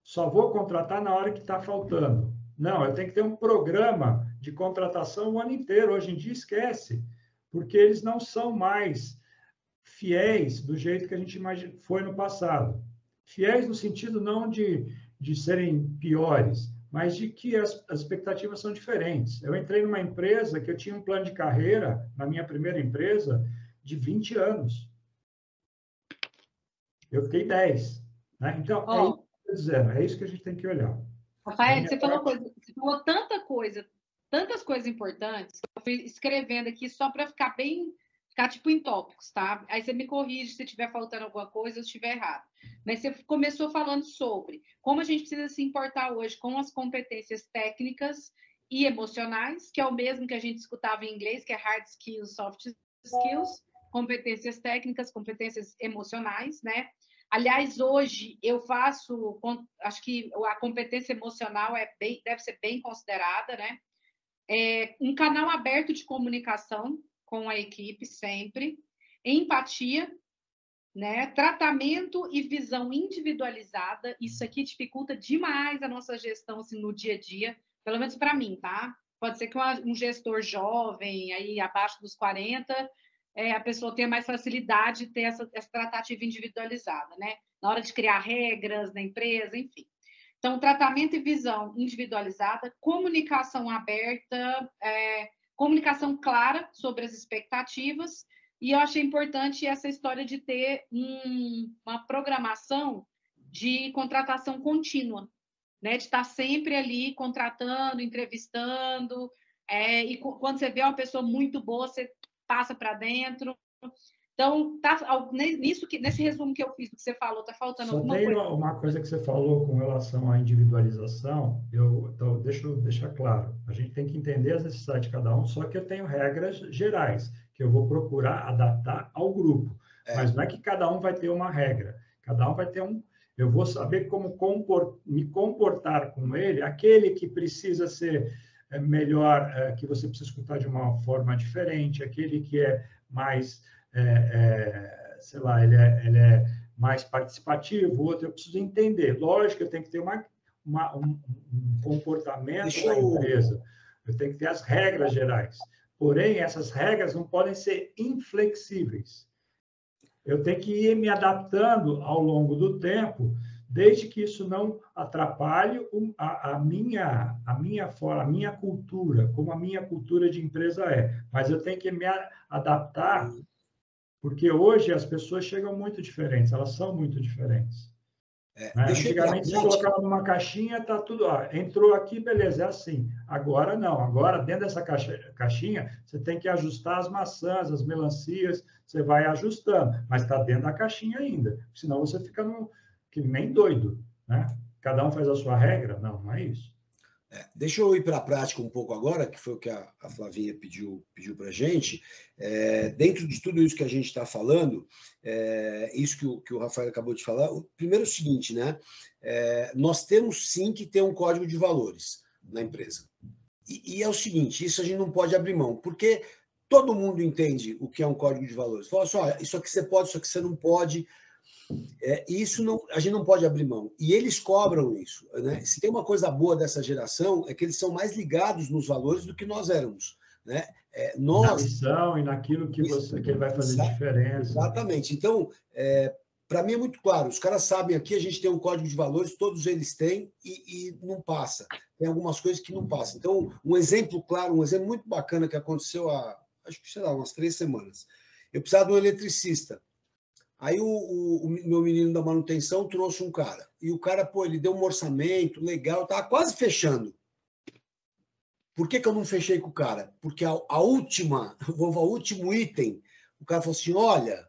[SPEAKER 3] só vou contratar na hora que está faltando. Não, eu tenho que ter um programa de contratação o ano inteiro. Hoje em dia, esquece, porque eles não são mais fiéis do jeito que a gente foi no passado. Fiéis no sentido não de serem piores, mas de que as expectativas são diferentes. Eu entrei numa empresa que eu tinha um plano de carreira, na minha primeira empresa, de 20 anos. Eu fiquei 10. Né? Então, é isso que eu estou dizendo, é isso que a gente tem que olhar.
[SPEAKER 1] Rafael, você falou tantas coisas importantes, que eu fui escrevendo aqui só para ficar tipo em tópicos, tá? Aí você me corrige se estiver faltando alguma coisa ou se estiver errado. Mas você começou falando sobre como a gente precisa se importar hoje com as competências técnicas e emocionais, que é o mesmo que a gente escutava em inglês, que é hard skills, soft skills, competências técnicas, competências emocionais, né? Aliás, hoje eu faço, acho que a competência emocional deve ser bem considerada, né? Um canal aberto de comunicação com a equipe sempre, empatia, né? Tratamento e visão individualizada. Isso aqui dificulta demais a nossa gestão assim, no dia a dia, pelo menos para mim, tá? Pode ser que um gestor jovem, aí abaixo dos 40, a pessoa tenha mais facilidade de ter essa tratativa individualizada, né? Na hora de criar regras na empresa, enfim. Então, tratamento e visão individualizada, comunicação aberta, comunicação clara sobre as expectativas, e eu achei importante essa história de ter uma programação de contratação contínua, né? De estar sempre ali contratando, entrevistando, e quando você vê uma pessoa muito boa, você passa para dentro. Então, nesse resumo que eu fiz, que você falou, está faltando alguma coisa?
[SPEAKER 3] Só tem uma coisa que você falou com relação à individualização, então, deixa eu deixar claro. A gente tem que entender as necessidades de cada um, só que eu tenho regras gerais, que eu vou procurar adaptar ao grupo. Mas não é que cada um vai ter uma regra. Cada um vai ter eu vou saber como me comportar com ele, aquele que precisa ser melhor, que você precisa escutar de uma forma diferente, aquele que é mais, sei lá, ele é mais participativo, o outro eu preciso entender. Lógico, eu tenho que ter um comportamento da empresa, eu tenho que ter as regras gerais. Porém, essas regras não podem ser inflexíveis. Eu tenho que ir me adaptando ao longo do tempo, desde que isso não atrapalhe a minha cultura, como a minha cultura de empresa é. Mas eu tenho que me adaptar, porque hoje as pessoas chegam muito diferentes, elas são muito diferentes. Antigamente, você colocava numa caixinha, tá tudo, entrou aqui, beleza, é assim. Agora não, agora dentro dessa caixinha, você tem que ajustar as maçãs, as melancias, você vai ajustando, mas está dentro da caixinha ainda, senão você fica que nem doido, né? Cada um faz a sua regra? Não, não é isso.
[SPEAKER 2] Deixa eu ir para a prática um pouco agora, que foi o que a Flavinha pediu para a gente. Dentro de tudo isso que a gente está falando, isso que o Rafael acabou de falar, primeiro é o seguinte, né? Nós temos sim que ter um código de valores na empresa. E é o seguinte, isso a gente não pode abrir mão, porque todo mundo entende o que é um código de valores. Fala assim, olha, isso aqui você pode, isso aqui você não pode. Isso não, a gente não pode abrir mão. E eles cobram isso. Né? Se tem uma coisa boa dessa geração, é que eles são mais ligados nos valores do que nós éramos. Né?
[SPEAKER 3] Na missão e naquilo que ele vai fazer diferença.
[SPEAKER 2] Exatamente. Então, para mim é muito claro. Os caras sabem aqui, a gente tem um código de valores, todos eles têm, e não passa. Tem algumas coisas que não passam. Então, um exemplo claro, um exemplo muito bacana que aconteceu há, acho que, sei lá, umas 3 semanas. Eu precisava de um eletricista. Aí o meu menino da manutenção trouxe um cara. E o cara, ele deu um orçamento legal, estava quase fechando. Por que eu não fechei com o cara? Porque o último item, o cara falou assim, olha,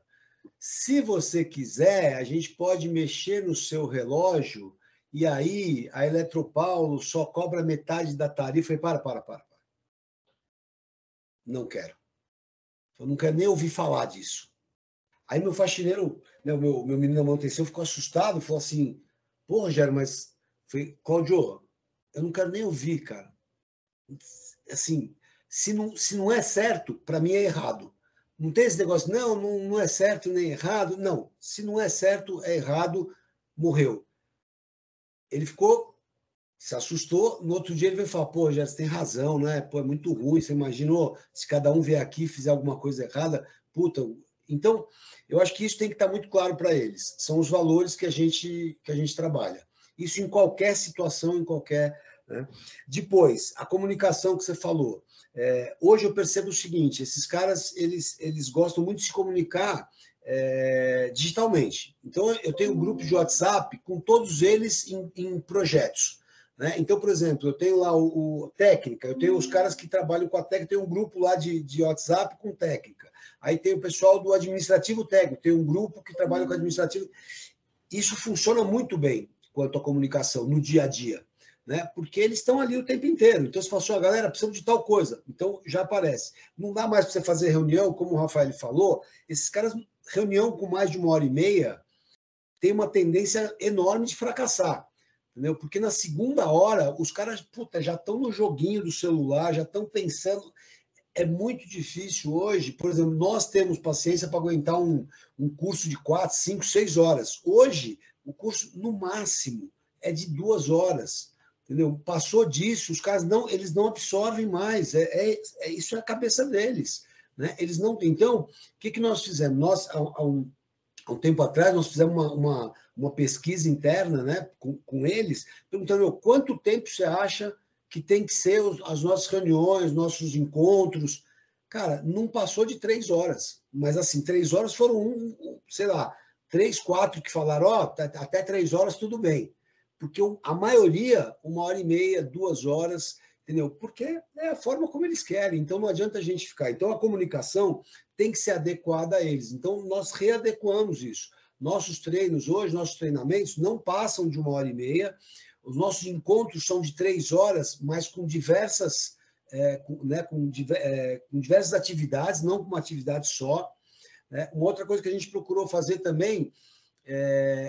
[SPEAKER 2] se você quiser, a gente pode mexer no seu relógio e aí a Eletropaulo só cobra metade da tarifa. Eu falei, para. Não quero. Eu não quero nem ouvir falar disso. Aí meu faxineiro, né, o meu menino da manutenção ficou assustado, falou assim, pô, Rogério, mas... Falei, Cláudio, eu não quero nem ouvir, cara. Assim, se não é certo, para mim é errado. Não tem esse negócio, não é certo nem errado. Não, se não é certo, é errado, morreu. Ele se assustou, no outro dia ele veio falar, pô, Rogério, você tem razão, né? Pô, é muito ruim, você imaginou se cada um vier aqui e fizer alguma coisa errada, puta... Então, eu acho que isso tem que estar muito claro para eles. São os valores que a gente trabalha. Isso em qualquer situação, em qualquer... Né? Depois, a comunicação que você falou. Hoje eu percebo o seguinte, esses caras, eles gostam muito de se comunicar digitalmente. Então, eu tenho um grupo de WhatsApp com todos eles em projetos. Né? Então, por exemplo, eu tenho lá o técnica, eu tenho os caras que trabalham com a técnica, tem um grupo lá de WhatsApp com técnica. Aí tem o pessoal do administrativo técnico, tem um grupo que trabalha com administrativo. Isso funciona muito bem quanto à comunicação no dia a dia, né? Porque eles estão ali o tempo inteiro. Então, você fala assim, galera, precisamos de tal coisa. Então, já aparece. Não dá mais para você fazer reunião, como o Rafael falou, esses caras, reunião com mais de 1h30, tem uma tendência enorme de fracassar, entendeu? Porque na segunda hora, os caras já estão no joguinho do celular, já estão pensando. É muito difícil hoje, por exemplo, nós temos paciência para aguentar um curso de 4, 5, 6 horas. Hoje, o curso, no máximo, é de 2 horas. Entendeu? Passou disso, os caras eles não absorvem mais. Isso é a cabeça deles. Né? Eles não. Então, o que nós fizemos? Nós, há um tempo atrás, nós fizemos uma pesquisa interna, né, com eles, perguntando quanto tempo você acha que tem que ser as nossas reuniões, nossos encontros. Cara, não passou de 3 horas. Mas, assim, 3 horas foram, sei lá, 3, 4 que falaram, até 3 horas tudo bem. Porque a maioria, 1h30, 2 horas, entendeu? Porque é a forma como eles querem. Então, não adianta a gente ficar. Então, a comunicação tem que ser adequada a eles. Então, nós readequamos isso. Nossos treinos hoje, nossos treinamentos não passam de 1h30. Os nossos encontros são de 3 horas, mas com diversas, com diversas atividades, não com uma atividade só. Né? Uma outra coisa que a gente procurou fazer também,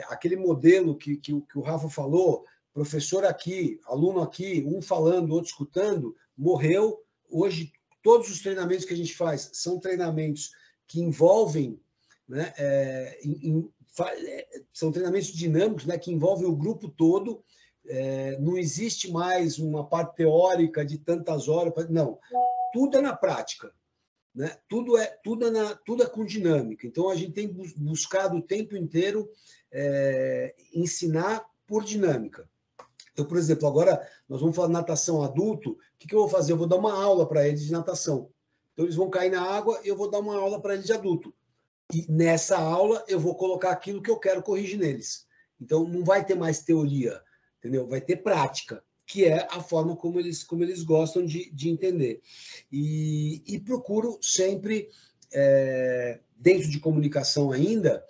[SPEAKER 2] aquele modelo que o Rafa falou, professor aqui, aluno aqui, um falando, outro escutando, morreu. Hoje, todos os treinamentos que a gente faz são treinamentos que envolvem, né, são treinamentos dinâmicos, né, que envolvem o grupo todo. Não existe mais uma parte teórica de tantas horas. Não, tudo é na prática. Né? Tudo é com dinâmica. Então, a gente tem buscado o tempo inteiro ensinar por dinâmica. Então, por exemplo, agora nós vamos falar de natação adulto. O que eu vou fazer? Eu vou dar uma aula para eles de natação. Então, eles vão cair na água e eu vou dar uma aula para eles de adulto. E nessa aula eu vou colocar aquilo que eu quero corrigir neles. Então, não vai ter mais teoria, entendeu? Vai ter prática, que é a forma como eles gostam de entender. E procuro sempre, dentro de comunicação ainda,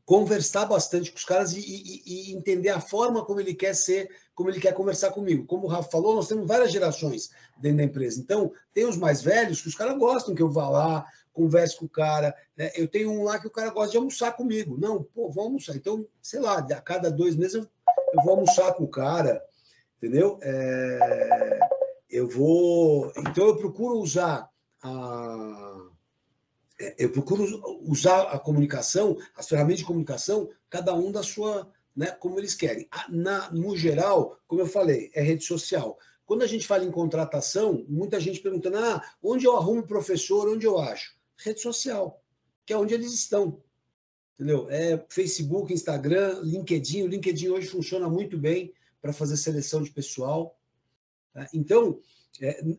[SPEAKER 2] conversar bastante com os caras e entender a forma como ele quer ser, como ele quer conversar comigo. Como o Rafa falou, nós temos várias gerações dentro da empresa. Então, tem os mais velhos que os caras gostam que eu vá lá, converse com o cara. Né? Eu tenho um lá que o cara gosta de almoçar comigo. Não, vamos almoçar. Então, sei lá, a cada 2 meses eu vou almoçar com o cara, entendeu? Então, eu procuro usar a comunicação, as ferramentas de comunicação, cada um da sua, né, como eles querem. No geral, como eu falei, é rede social. Quando a gente fala em contratação, muita gente perguntando, onde eu arrumo professor, onde eu acho? Rede social, que é onde eles estão. Entendeu? Facebook, Instagram, LinkedIn. O LinkedIn hoje funciona muito bem para fazer seleção de pessoal. Tá? Então,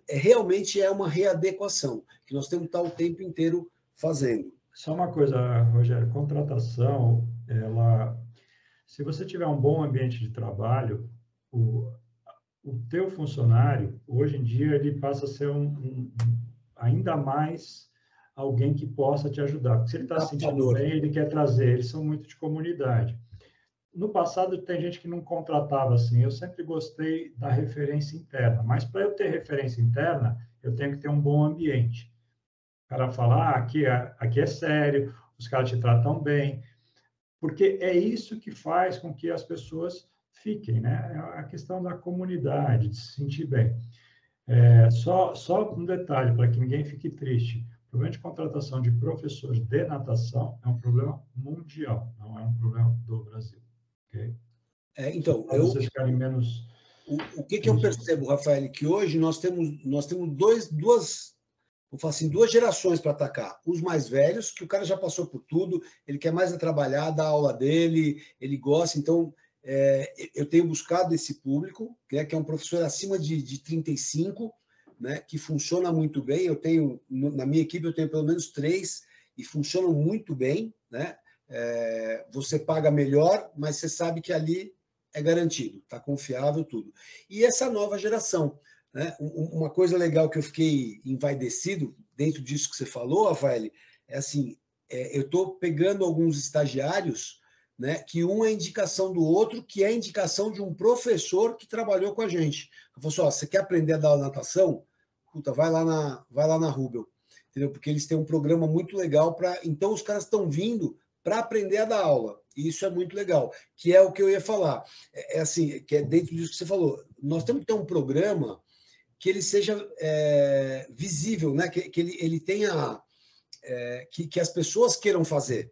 [SPEAKER 2] realmente é uma readequação, que nós temos que estar o tempo inteiro fazendo.
[SPEAKER 3] Só uma coisa, Rogério, contratação, se você tiver um bom ambiente de trabalho, o teu funcionário, hoje em dia, ele passa a ser ainda mais alguém que possa te ajudar. Porque se ele está se sentindo bem, ele quer trazer, eles são muito de comunidade. No passado, tem gente que não contratava assim. Eu sempre gostei da referência interna, mas para eu ter referência interna, eu tenho que ter um bom ambiente. O cara fala, aqui é sério, os caras te tratam bem, porque é isso que faz com que as pessoas fiquem, né? É a questão da comunidade, de se sentir bem. Só um detalhe, para que ninguém fique triste. O problema de contratação de professores de natação é um problema mundial, não é um problema do Brasil. Okay?
[SPEAKER 2] Então,
[SPEAKER 3] vocês ficarem menos...
[SPEAKER 2] O que eu percebo, Rafael, que hoje nós temos duas gerações para atacar. Os mais velhos, que o cara já passou por tudo, ele quer mais trabalhar, dar a aula dele, ele gosta. Então, eu tenho buscado esse público, né, que é um professor acima de 35, né, que funciona muito bem. Na minha equipe, eu tenho pelo menos 3 e funcionam muito bem. Né? Você paga melhor, mas você sabe que ali é garantido, está confiável, tudo. E essa nova geração, né? Uma coisa legal que eu fiquei envaidecido dentro disso que você falou, Rafael, é assim, eu estou pegando alguns estagiários, né, que um é indicação do outro, que é indicação de um professor que trabalhou com a gente. Eu falei assim, você quer aprender a dar natação? Puta, vai lá na Rubel, entendeu? Porque eles têm um programa muito legal para... Então, os caras estão vindo para aprender a dar aula. E isso é muito legal, que é o que eu ia falar. É assim, que é dentro disso que você falou. Nós temos que ter um programa que ele seja visível, né? Que ele tenha... que as pessoas queiram fazer.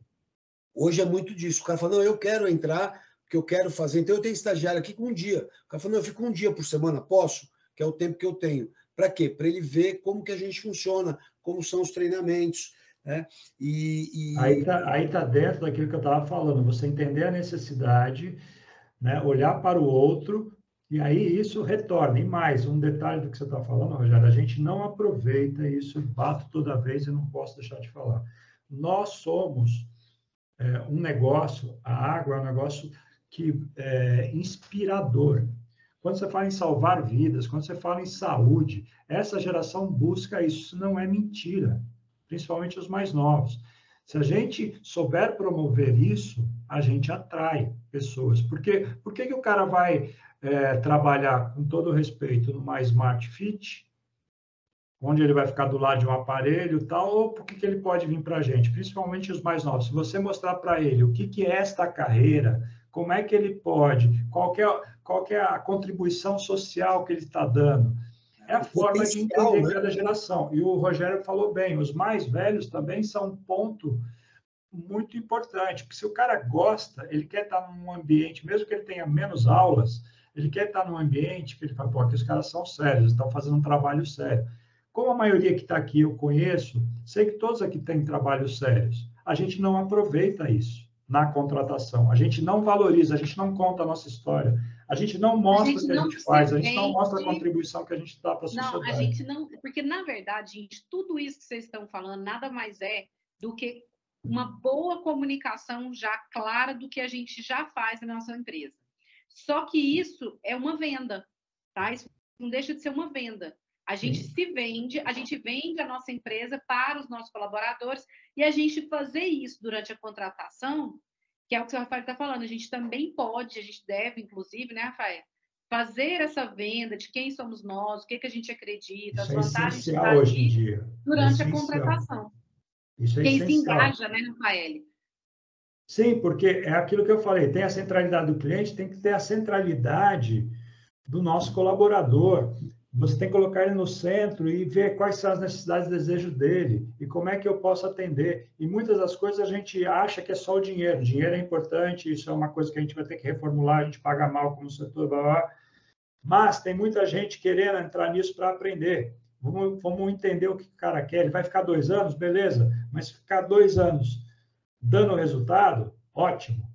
[SPEAKER 2] Hoje é muito disso. O cara fala, não, eu quero entrar, porque eu quero fazer. Então, eu tenho estagiário aqui com um dia. O cara fala, não, eu fico um dia por semana, posso? Que é o tempo que eu tenho. Para quê? Para ele ver como que a gente funciona, como são os treinamentos. Né?
[SPEAKER 3] Aí tá dentro daquilo que eu estava falando, você entender a necessidade, né? Olhar para o outro, e aí isso retorna. E mais, um detalhe do que você está falando, Rogério, a gente não aproveita isso, eu bato toda vez e não posso deixar de falar. Nós somos um negócio, a água é um negócio que é inspirador. Quando você fala em salvar vidas, quando você fala em saúde, essa geração busca isso, isso não é mentira, principalmente os mais novos. Se a gente souber promover isso, a gente atrai pessoas. Por que o cara vai trabalhar, com todo respeito, numa Smart Fit, onde ele vai ficar do lado de um aparelho e tal, ou por que ele pode vir para a gente? Principalmente os mais novos. Se você mostrar para ele o que é esta carreira, como é que ele pode, qual que é a contribuição social que ele está dando, é a forma de entender, né, cada geração. E o Rogério falou bem, os mais velhos também são um ponto muito importante, porque se o cara gosta, ele quer estar num ambiente, mesmo que ele tenha menos aulas, ele quer estar num ambiente que ele fala, pô, aqui os caras são sérios, estão fazendo um trabalho sério. Como a maioria que está aqui eu conheço, sei que todos aqui têm trabalhos sérios. A gente não aproveita isso na contratação, a gente não valoriza, a gente não conta a nossa história, a gente não mostra o que a gente faz, a gente não mostra a contribuição que a gente dá para a sociedade.
[SPEAKER 1] Não, a gente não, porque na verdade, gente, tudo isso que vocês estão falando nada mais é do que uma boa comunicação já clara do que a gente já faz na nossa empresa. Só que isso é uma venda, tá? Isso não deixa de ser uma venda. A gente se vende, a gente vende a nossa empresa para os nossos colaboradores e a gente fazer isso durante a contratação, que é o que o Rafael está falando, a gente também pode, a gente deve, inclusive, né, Rafael? Fazer essa venda de quem somos nós, o que a gente acredita,
[SPEAKER 3] isso
[SPEAKER 1] as vantagens
[SPEAKER 3] de estar hoje em dia.
[SPEAKER 1] Durante a contratação.
[SPEAKER 3] Isso é
[SPEAKER 1] quem
[SPEAKER 3] essencial.
[SPEAKER 1] se engaja, né, Rafael?
[SPEAKER 3] Sim, porque é aquilo que eu falei, tem a centralidade do cliente, tem que ter a centralidade do nosso colaborador. Você tem que colocar ele no centro e ver quais são as necessidades e desejos dele e como é que eu posso atender. E muitas das coisas a gente acha que é só o dinheiro. O dinheiro é importante, isso é uma coisa que a gente vai ter que reformular, a gente paga mal como setor, blá, blá. Mas tem muita gente querendo entrar nisso para aprender. Vamos entender o que o cara quer. Ele vai ficar 2 anos, beleza, mas se ficar 2 anos dando resultado, ótimo.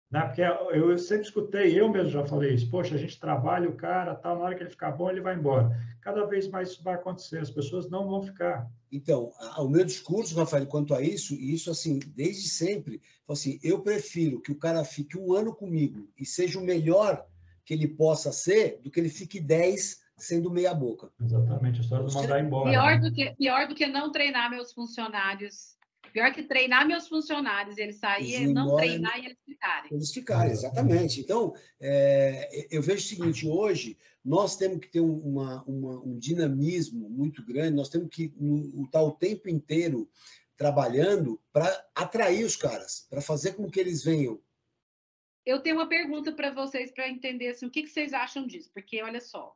[SPEAKER 3] Né? Porque eu sempre escutei, eu mesmo já falei isso, poxa, a gente trabalha o cara, tal, na hora que ele ficar bom, ele vai embora. Cada vez mais isso vai acontecer, as pessoas não vão ficar.
[SPEAKER 2] Então, o meu discurso, Rafael, quanto a isso, e isso assim, desde sempre, assim, eu prefiro que o cara fique 1 ano comigo e seja o melhor que ele possa ser, do que ele fique 10 sendo meia boca.
[SPEAKER 3] Exatamente, a história do mandar embora.
[SPEAKER 1] Pior do que não treinar meus funcionários. Pior que treinar meus funcionários, eles saírem, não treinar e eles ficarem.
[SPEAKER 2] Eles ficarem, exatamente. Então, eu vejo o seguinte, hoje nós temos que ter um dinamismo muito grande, nós temos que estar o tempo inteiro trabalhando para atrair os caras, para fazer com que eles venham.
[SPEAKER 1] Eu tenho uma pergunta para vocês, para entender assim, o que vocês acham disso, porque olha só,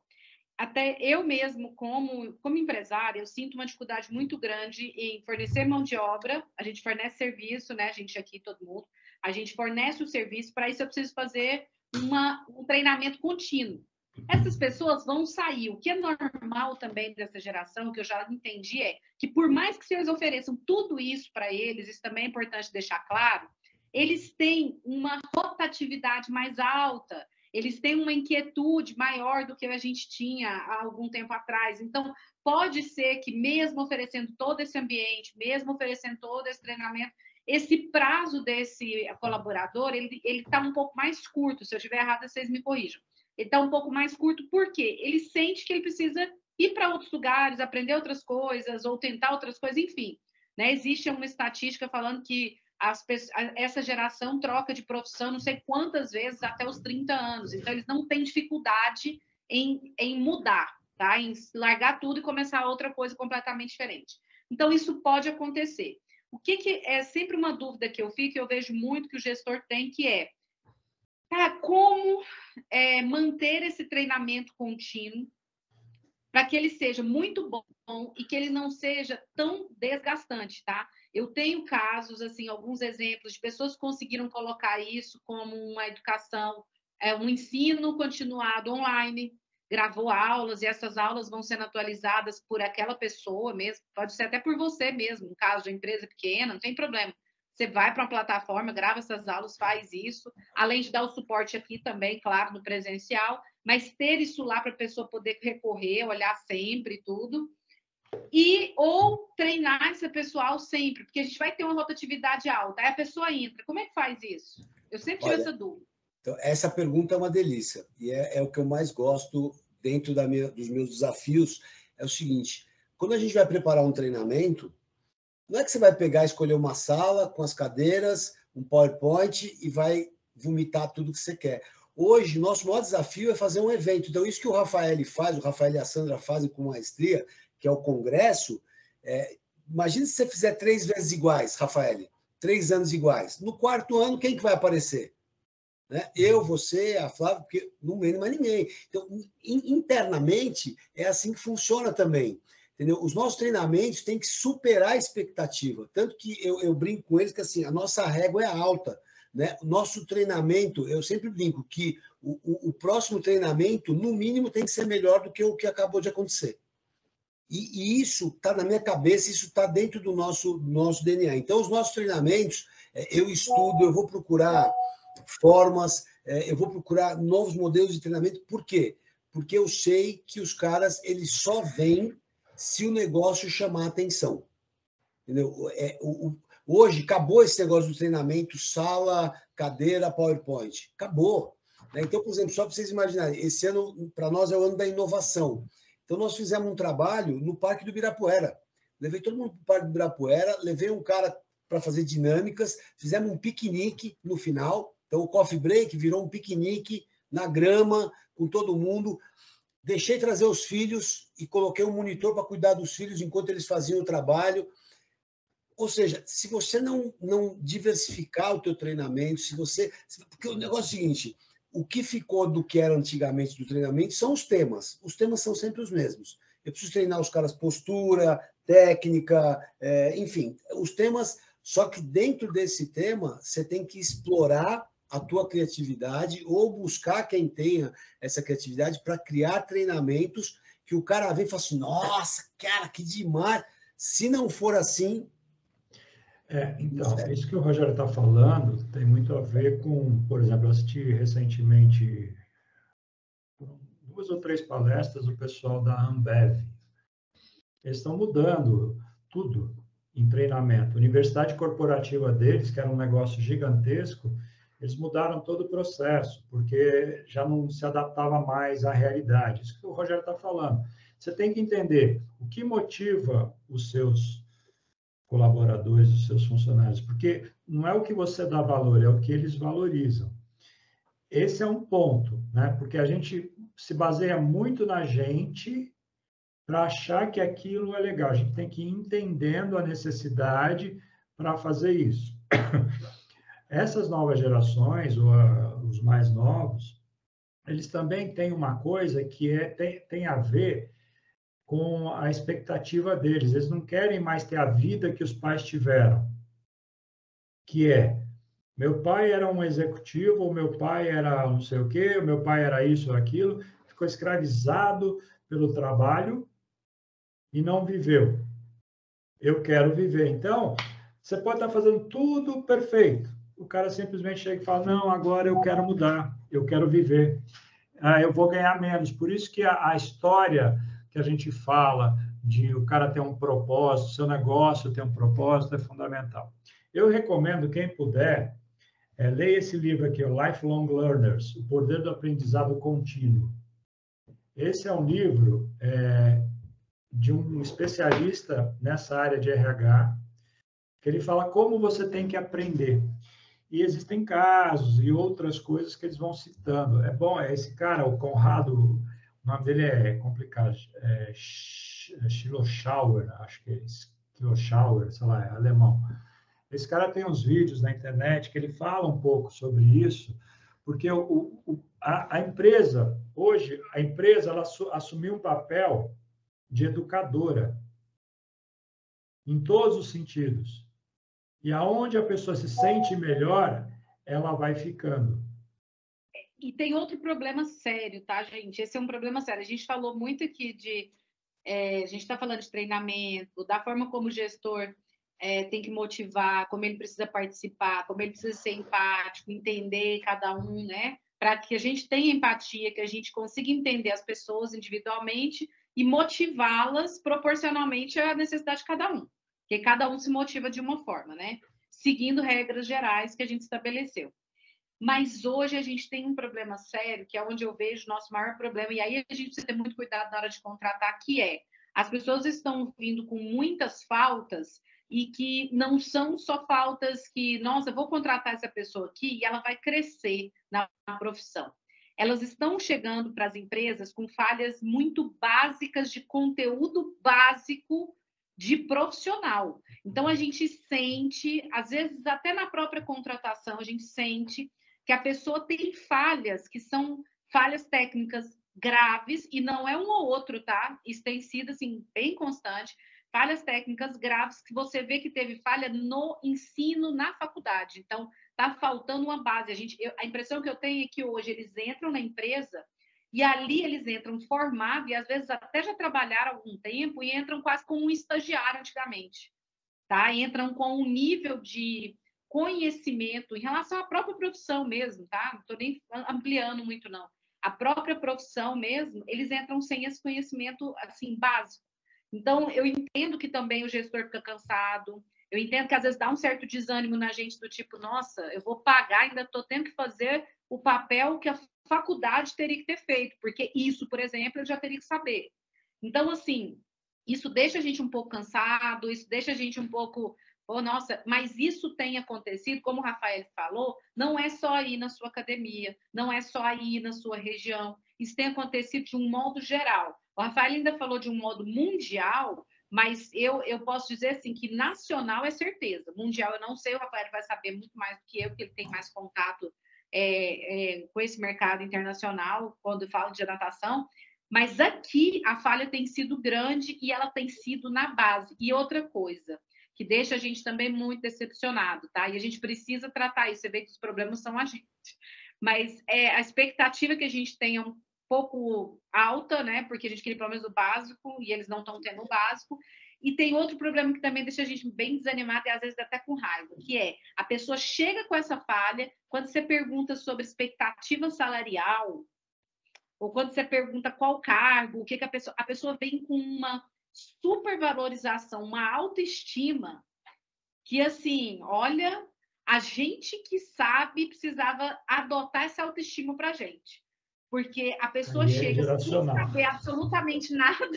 [SPEAKER 1] até eu mesmo, como empresária, eu sinto uma dificuldade muito grande em fornecer mão de obra. A gente fornece serviço, né? A gente aqui, todo mundo, a gente fornece o serviço. Para isso, eu preciso fazer um treinamento contínuo. Essas pessoas vão sair. O que é normal também dessa geração, que eu já entendi, é que por mais que vocês ofereçam tudo isso para eles, isso também é importante deixar claro, eles têm uma rotatividade mais alta. Eles têm uma inquietude maior do que a gente tinha há algum tempo atrás. Então, pode ser que, mesmo oferecendo todo esse ambiente, mesmo oferecendo todo esse treinamento, esse prazo desse colaborador, ele está um pouco mais curto. Se eu estiver errada, vocês me corrijam. Ele está um pouco mais curto, por quê? Ele sente que ele precisa ir para outros lugares, aprender outras coisas, ou tentar outras coisas, enfim. Né? Existe uma estatística falando que essa geração troca de profissão não sei quantas vezes até os 30 anos. Então, eles não têm dificuldade em mudar, tá? Em largar tudo e começar outra coisa completamente diferente. Então, isso pode acontecer. O que é sempre uma dúvida que eu fico, e eu vejo muito que o gestor tem, que é, como manter esse treinamento contínuo para que ele seja muito bom e que ele não seja tão desgastante, tá? Eu tenho casos, assim, alguns exemplos de pessoas que conseguiram colocar isso como uma educação, um ensino continuado online, gravou aulas e essas aulas vão sendo atualizadas por aquela pessoa mesmo, pode ser até por você mesmo, no caso de empresa pequena, não tem problema. Você vai para uma plataforma, grava essas aulas, faz isso, além de dar o suporte aqui também, claro, no presencial, mas ter isso lá para a pessoa poder recorrer, olhar sempre e tudo. Ou treinar esse pessoal sempre, porque a gente vai ter uma rotatividade alta. Aí a pessoa entra. Como é que faz isso? Eu sempre tive essa dúvida.
[SPEAKER 2] Então, essa pergunta é uma delícia. E é o que eu mais gosto dentro dos meus desafios. É o seguinte, quando a gente vai preparar um treinamento, não é que você vai pegar e escolher uma sala com as cadeiras, um PowerPoint e vai vomitar tudo que você quer. Hoje, nosso maior desafio é fazer um evento. Então, isso que o Rafael e a Sandra fazem com maestria, que é o congresso, imagina se você fizer 3 vezes iguais, Rafael, 3 anos iguais. No 4º ano, quem que vai aparecer? Né? Eu, você, a Flávia, porque não vem mais ninguém. Então, internamente, é assim que funciona também. Entendeu? Os nossos treinamentos têm que superar a expectativa. Tanto que eu brinco com eles que assim, a nossa régua é alta. Né? O nosso treinamento, eu sempre brinco que o próximo treinamento, no mínimo, tem que ser melhor do que o que acabou de acontecer. E isso está na minha cabeça, isso está dentro do nosso DNA. Então, os nossos treinamentos, eu estudo, eu vou procurar formas, eu vou procurar novos modelos de treinamento. Por quê? Porque eu sei que os caras eles só vêm se o negócio chamar a atenção. Entendeu? Hoje, acabou esse negócio do treinamento, sala, cadeira, PowerPoint. Acabou. Então, por exemplo, só para vocês imaginarem, esse ano, para nós, é o ano da inovação. Então, nós fizemos um trabalho no Parque do Ibirapuera. Levei todo mundo para o Parque do Ibirapuera, levei um cara para fazer dinâmicas, fizemos um piquenique no final. Então, o coffee break virou um piquenique na grama, com todo mundo. Deixei trazer os filhos e coloquei um monitor para cuidar dos filhos enquanto eles faziam o trabalho. Ou seja, se você não diversificar o teu treinamento, porque o negócio é o seguinte, o que ficou do que era antigamente do treinamento são os temas. Os temas são sempre os mesmos. Eu preciso treinar os caras postura, técnica, enfim, os temas. Só que dentro desse tema, você tem que explorar a tua criatividade ou buscar quem tenha essa criatividade para criar treinamentos que o cara vem e fala assim, nossa, cara, que demais. Se não for assim...
[SPEAKER 3] Então, isso que o Rogério está falando tem muito a ver com, por exemplo, eu assisti recentemente 2 ou 3 palestras do pessoal da Ambev. Eles estão mudando tudo em treinamento. A universidade corporativa deles, que era um negócio gigantesco, eles mudaram todo o processo, porque já não se adaptava mais à realidade. Isso que o Rogério está falando. Você tem que entender o que motiva os seus colaboradores, os seus funcionários, porque não é o que você dá valor, é o que eles valorizam. Esse é um ponto, né? Porque a gente se baseia muito na gente para achar que aquilo é legal. A gente tem que ir entendendo a necessidade para fazer isso. Essas novas gerações, ou os mais novos, eles também têm uma coisa que tem a ver com a expectativa deles. Eles não querem mais ter a vida que os pais tiveram, que é, meu pai era um executivo, o meu pai era não sei o quê, o meu pai era isso ou aquilo, ficou escravizado pelo trabalho e não viveu. Eu quero viver. Então, você pode estar fazendo tudo perfeito. O cara simplesmente chega e fala, não, agora eu quero mudar, eu quero viver. Eu vou ganhar menos. Por isso que a história que a gente fala de o cara ter um propósito, seu negócio ter um propósito, é fundamental. Eu recomendo, quem puder, leia esse livro aqui, o Lifelong Learners, O Poder do Aprendizado Contínuo. Esse é um livro de um especialista nessa área de RH, que ele fala como você tem que aprender. E existem casos e outras coisas que eles vão citando. É bom, esse cara, o Conrado, o nome dele é complicado, Schlossauer, acho que Schauer, sei lá, é alemão. Esse cara tem uns vídeos na internet que ele fala um pouco sobre isso, porque a empresa, hoje, a empresa ela assumiu um papel de educadora, em todos os sentidos. E aonde a pessoa se sente melhor, ela vai ficando.
[SPEAKER 1] E tem outro problema sério, tá, gente? Esse é um problema sério. A gente falou muito aqui a gente está falando de treinamento, da forma como o gestor tem que motivar, como ele precisa participar, como ele precisa ser empático, entender cada um, né? Para que a gente tenha empatia, que a gente consiga entender as pessoas individualmente e motivá-las proporcionalmente à necessidade de cada um. Porque cada um se motiva de uma forma, né? Seguindo regras gerais que a gente estabeleceu. Mas hoje a gente tem um problema sério, que é onde eu vejo o nosso maior problema, e aí a gente precisa ter muito cuidado na hora de contratar, que é, as pessoas estão vindo com muitas faltas, e que não são só faltas que, nossa, vou contratar essa pessoa aqui, e ela vai crescer na profissão. Elas estão chegando para as empresas com falhas muito básicas de conteúdo básico de profissional. Então, a gente sente, às vezes, até na própria contratação, a gente sente que a pessoa tem falhas, que são falhas técnicas graves, e não é um ou outro, tá? Isso tem sido, assim, bem constante. Falhas técnicas graves que você vê que teve falha no ensino na faculdade. Então, está faltando uma base. A impressão que eu tenho é que hoje eles entram na empresa e ali eles entram formados e, às vezes, até já trabalharam há algum tempo e entram quase como um estagiário antigamente, tá? Entram com um nível de conhecimento em relação à própria profissão mesmo, tá? Não estou nem ampliando muito, não. A própria profissão mesmo, eles entram sem esse conhecimento, assim, básico. Então, eu entendo que também o gestor fica cansado, eu entendo que às vezes dá um certo desânimo na gente do tipo, nossa, eu vou pagar, ainda estou tendo que fazer o papel que a faculdade teria que ter feito, porque isso, por exemplo, eu já teria que saber. Então, assim, isso deixa a gente um pouco cansado, isso deixa a gente um pouco... Oh, nossa, mas isso tem acontecido, como o Rafael falou, não é só aí na sua academia, não é só aí na sua região, isso tem acontecido de um modo geral. O Rafael ainda falou de um modo mundial, mas eu posso dizer assim que nacional é certeza, mundial eu não sei, o Rafael vai saber muito mais do que eu, porque ele tem mais contato com esse mercado internacional, quando fala de natação, mas aqui a falha tem sido grande e ela tem sido na base. E outra coisa, que deixa a gente também muito decepcionado, tá? E a gente precisa tratar isso. Você vê que os problemas são a gente. Mas a expectativa que a gente tem é um pouco alta, né? Porque a gente queria pelo menos o básico e eles não estão tendo o básico. E tem outro problema que também deixa a gente bem desanimado e às vezes até com raiva, que é a pessoa chega com essa falha, quando você pergunta sobre expectativa salarial, ou quando você pergunta qual cargo, o que a pessoa vem com uma supervalorização, uma autoestima que, assim, olha, a gente que sabe precisava adotar essa autoestima para a gente. Porque a pessoa chega sem saber absolutamente nada,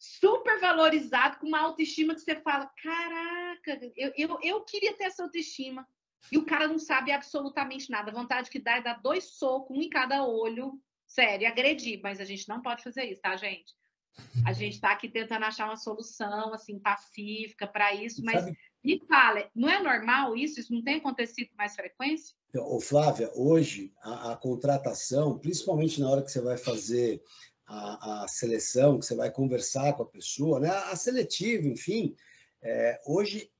[SPEAKER 1] super valorizado, com uma autoestima que você fala, caraca, eu queria ter essa autoestima. E o cara não sabe absolutamente nada. A vontade que dá é dar 2 socos, um em cada olho, sério, agredir. Mas a gente não pode fazer isso, tá, gente? A gente está aqui tentando achar uma solução assim pacífica para isso, mas me fala, não é normal isso? Isso não tem acontecido com mais frequência?
[SPEAKER 2] Ô, Flávia, hoje a contratação, principalmente na hora que você vai fazer a seleção, que você vai conversar com a pessoa, né? A seletiva, enfim, hoje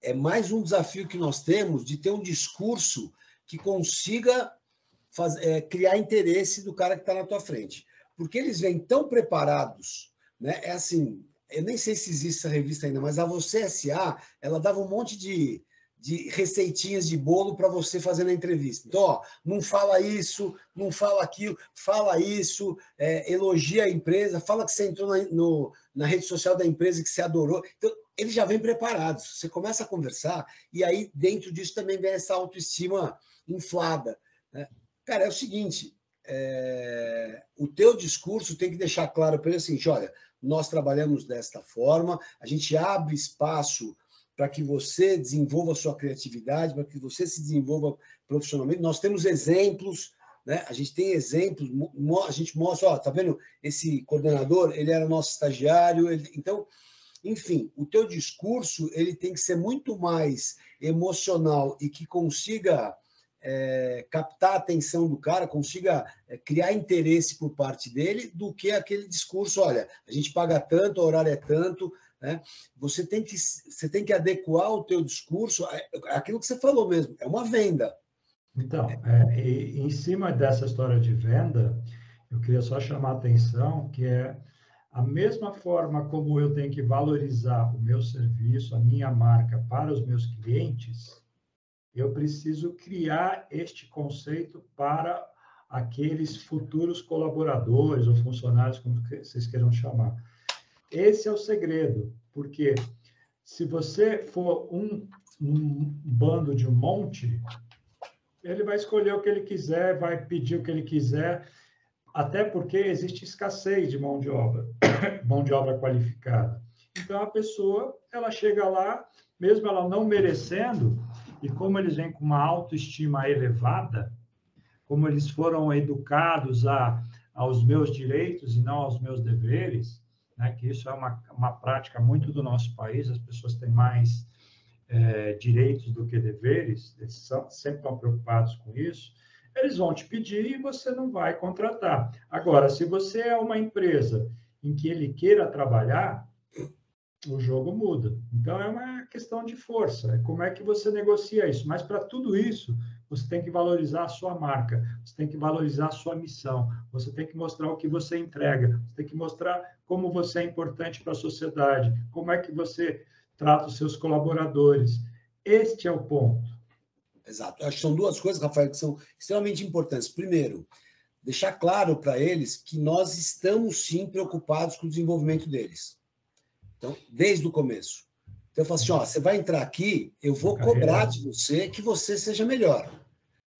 [SPEAKER 2] é mais um desafio que nós temos de ter um discurso que consiga criar interesse do cara que está na tua frente. Porque eles vêm tão preparados, né? É assim, eu nem sei se existe essa revista ainda, mas a Você S.A., ela dava um monte de receitinhas de bolo para você fazer na entrevista. Então, ó, não fala isso, não fala aquilo, fala isso, elogia a empresa, fala que você entrou na rede social da empresa que você adorou. Então, eles já vêm preparados. Você começa a conversar e aí dentro disso também vem essa autoestima inflada, né? Cara, é o seguinte, o teu discurso tem que deixar claro para ele assim, olha, nós trabalhamos desta forma, a gente abre espaço para que você desenvolva a sua criatividade, para que você se desenvolva profissionalmente. Nós temos exemplos, né? A gente tem exemplos, a gente mostra, ó, tá vendo? Esse coordenador, ele era nosso estagiário, então Enfim, o teu discurso ele tem que ser muito mais emocional e que consiga captar a atenção do cara, consiga criar interesse por parte dele, do que aquele discurso, olha, a gente paga tanto, o horário é tanto, né? Você tem que adequar o teu discurso àquilo que você falou mesmo, é uma venda.
[SPEAKER 3] Então, e em cima dessa história de venda, eu queria só chamar a atenção que é a mesma forma como eu tenho que valorizar o meu serviço, a minha marca para os meus clientes, eu preciso criar este conceito para aqueles futuros colaboradores ou funcionários, como vocês queiram chamar. Esse é o segredo, porque se você for um bando de um monte, ele vai escolher o que ele quiser, vai pedir o que ele quiser, até porque existe escassez de mão de obra qualificada. Então, a pessoa, ela chega lá, mesmo ela não merecendo, e como eles vêm com uma autoestima elevada, como eles foram educados aos meus direitos e não aos meus deveres, né, que isso é uma prática muito do nosso país, as pessoas têm mais direitos do que deveres, eles sempre estão preocupados com isso, eles vão te pedir e você não vai contratar. Agora, se você é uma empresa em que ele queira trabalhar, o jogo muda. Então, é uma questão de força. É como é que você negocia isso. Mas, para tudo isso, você tem que valorizar a sua marca, você tem que valorizar a sua missão, você tem que mostrar o que você entrega, você tem que mostrar como você é importante para a sociedade, como é que você trata os seus colaboradores. Este é o ponto.
[SPEAKER 2] Exato. Acho que são duas coisas, Rafael, que são extremamente importantes. Primeiro, deixar claro para eles que nós estamos, sim, preocupados com o desenvolvimento deles. Então, desde o começo. Então, eu falo assim, ó, você vai entrar aqui, eu vou cobrar de você que você seja melhor.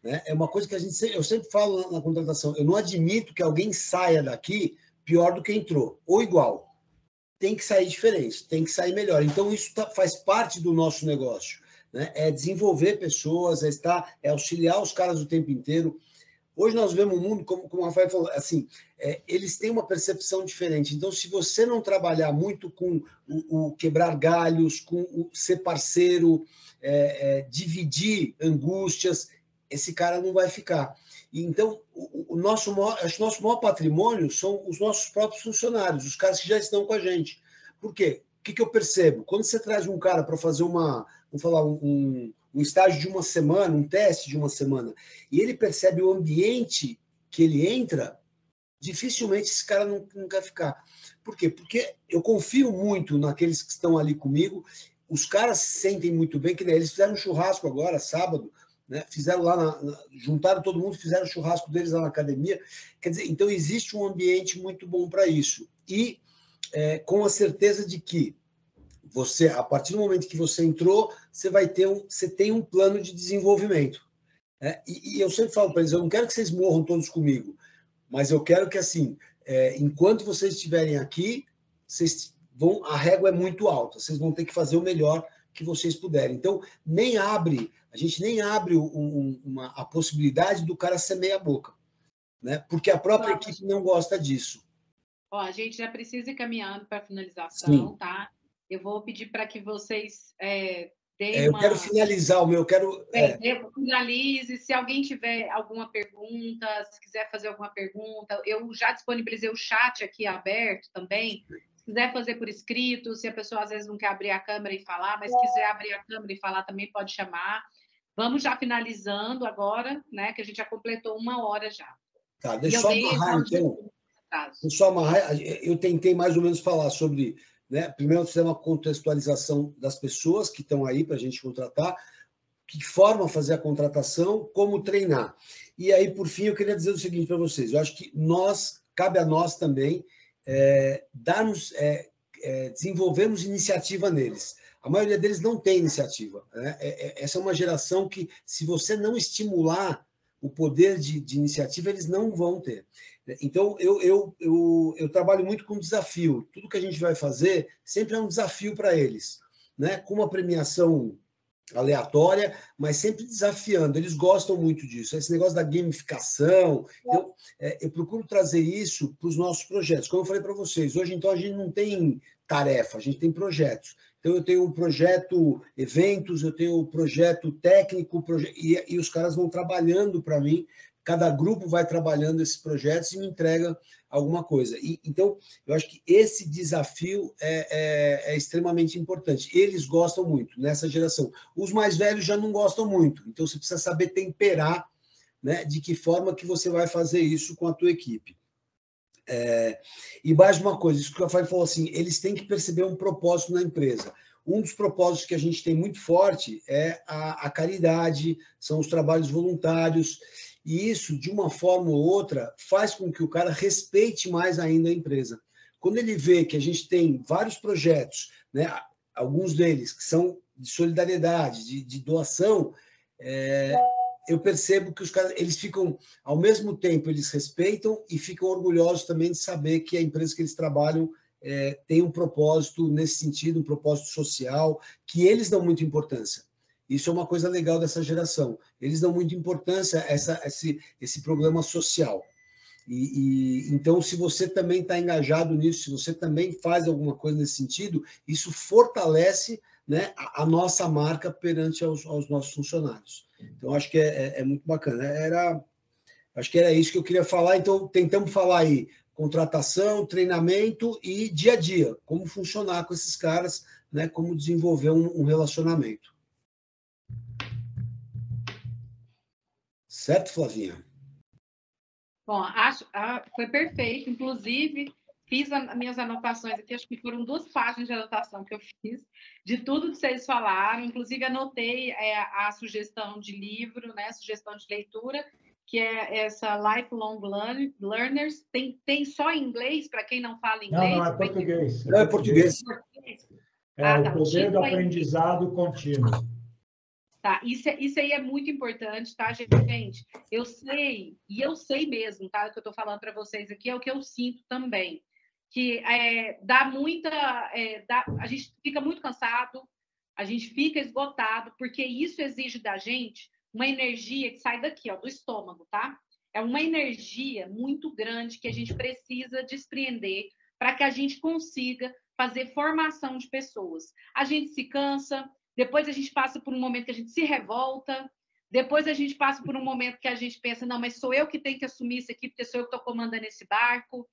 [SPEAKER 2] Né? É uma coisa que eu sempre falo na contratação, eu não admito que alguém saia daqui pior do que entrou, ou igual. Tem que sair diferente, tem que sair melhor. Então, isso faz parte do nosso negócio. Né? É desenvolver pessoas, é auxiliar os caras o tempo inteiro. Hoje nós vemos um mundo, como o Rafael falou, assim, eles têm uma percepção diferente. Então, se você não trabalhar muito com o quebrar galhos, com o ser parceiro, dividir angústias, esse cara não vai ficar. E, então, acho que o nosso maior patrimônio são os nossos próprios funcionários, os caras que já estão com a gente. Por quê? O que eu percebo? Quando você traz um cara para fazer um estágio de uma semana, um teste de uma semana, e ele percebe o ambiente que ele entra, dificilmente esse cara não quer ficar. Por quê? Porque eu confio muito naqueles que estão ali comigo, os caras se sentem muito bem, que nem eles fizeram um churrasco agora, sábado, né? Fizeram lá, juntaram todo mundo, fizeram o churrasco deles lá na academia. Quer dizer, então existe um ambiente muito bom para isso. E com a certeza de que você, a partir do momento que você entrou, você tem um plano de desenvolvimento. Né? E eu sempre falo para eles, eu não quero que vocês morram todos comigo, mas eu quero que, assim, enquanto vocês estiverem aqui, a régua é muito alta, vocês vão ter que fazer o melhor que vocês puderem. Então, a gente nem abre a possibilidade do cara ser meia boca, né? Porque a própria equipe não gosta disso.
[SPEAKER 1] Ó, a gente já precisa ir caminhando para a finalização, sim, tá? Eu vou pedir para que vocês deem
[SPEAKER 2] uma... Eu quero finalizar o meu...
[SPEAKER 1] Finalize. Se alguém tiver alguma pergunta, se quiser fazer alguma pergunta, eu já disponibilizei o chat aqui aberto também. Se quiser fazer por escrito, se a pessoa às vezes não quer abrir a câmera e falar, mas quiser abrir a câmera e falar também pode chamar. Vamos já finalizando agora, né? Que a gente já completou 1 hora já.
[SPEAKER 2] Tá, deixa eu só amarrar, então. Eu tentei mais ou menos falar sobre, né, primeiro fazer uma contextualização das pessoas que estão aí para a gente contratar, que forma fazer a contratação, como treinar. E aí, por fim, eu queria dizer o seguinte para vocês, eu acho que cabe a nós também desenvolvermos iniciativa neles. A maioria deles não tem iniciativa. Né? Essa é uma geração que, se você não estimular o poder de iniciativa, eles não vão ter. Então, eu trabalho muito com desafio. Tudo que a gente vai fazer sempre é um desafio para eles, né? Com uma premiação aleatória, mas sempre desafiando. Eles gostam muito disso. Esse negócio da gamificação, eu procuro trazer isso para os nossos projetos. Como eu falei para vocês, hoje, então, a gente não tem tarefa, a gente tem projetos. Então, eu tenho um projeto eventos, eu tenho um projeto técnico, e os caras vão trabalhando para mim, cada grupo vai trabalhando esses projetos e me entrega alguma coisa. Então, eu acho que esse desafio é extremamente importante. Eles gostam muito, nessa geração. Os mais velhos já não gostam muito, então você precisa saber temperar, né, de que forma que você vai fazer isso com a tua equipe. E mais uma coisa, isso que o Rafael falou assim, eles têm que perceber um propósito na empresa. Um dos propósitos que a gente tem muito forte é a caridade, são os trabalhos voluntários, e isso, de uma forma ou outra, faz com que o cara respeite mais ainda a empresa. Quando ele vê que a gente tem vários projetos, né, alguns deles que são de solidariedade, de doação, eu percebo que os caras, eles ficam, ao mesmo tempo, eles respeitam e ficam orgulhosos também de saber que a empresa que eles trabalham tem um propósito nesse sentido, um propósito social, que eles dão muita importância. Isso é uma coisa legal dessa geração. Eles dão muita importância a esse problema social. Então, se você também está engajado nisso, se você também faz alguma coisa nesse sentido, isso fortalece, né, a nossa marca perante aos nossos funcionários. Então, acho que é muito bacana. Acho que era isso que eu queria falar. Então, tentamos falar aí contratação, treinamento e dia a dia, como funcionar com esses caras, né, como desenvolver um relacionamento. Certo, Flavinha?
[SPEAKER 1] Bom, foi perfeito. Inclusive, fiz as minhas anotações aqui, acho que foram 2 páginas de anotação que eu fiz, de tudo que vocês falaram. Inclusive, anotei a sugestão de livro, né, a sugestão de leitura, que é essa Lifelong Learners. Tem só em inglês, para quem não fala inglês?
[SPEAKER 3] Não, é português.
[SPEAKER 2] Não, é português.
[SPEAKER 3] O Poder do Aprendizado Contínuo.
[SPEAKER 1] Tá, isso aí é muito importante, tá, gente? Eu sei mesmo, tá? O que eu tô falando para vocês aqui é o que eu sinto também. Que a gente fica muito cansado, a gente fica esgotado, porque isso exige da gente uma energia que sai daqui, ó, do estômago, tá? É uma energia muito grande que a gente precisa despreender para que a gente consiga fazer formação de pessoas. A gente se cansa, depois a gente passa por um momento que a gente se revolta, depois a gente passa por um momento que a gente pensa, não, mas sou eu que tenho que assumir isso aqui, porque sou eu que estou comandando esse barco.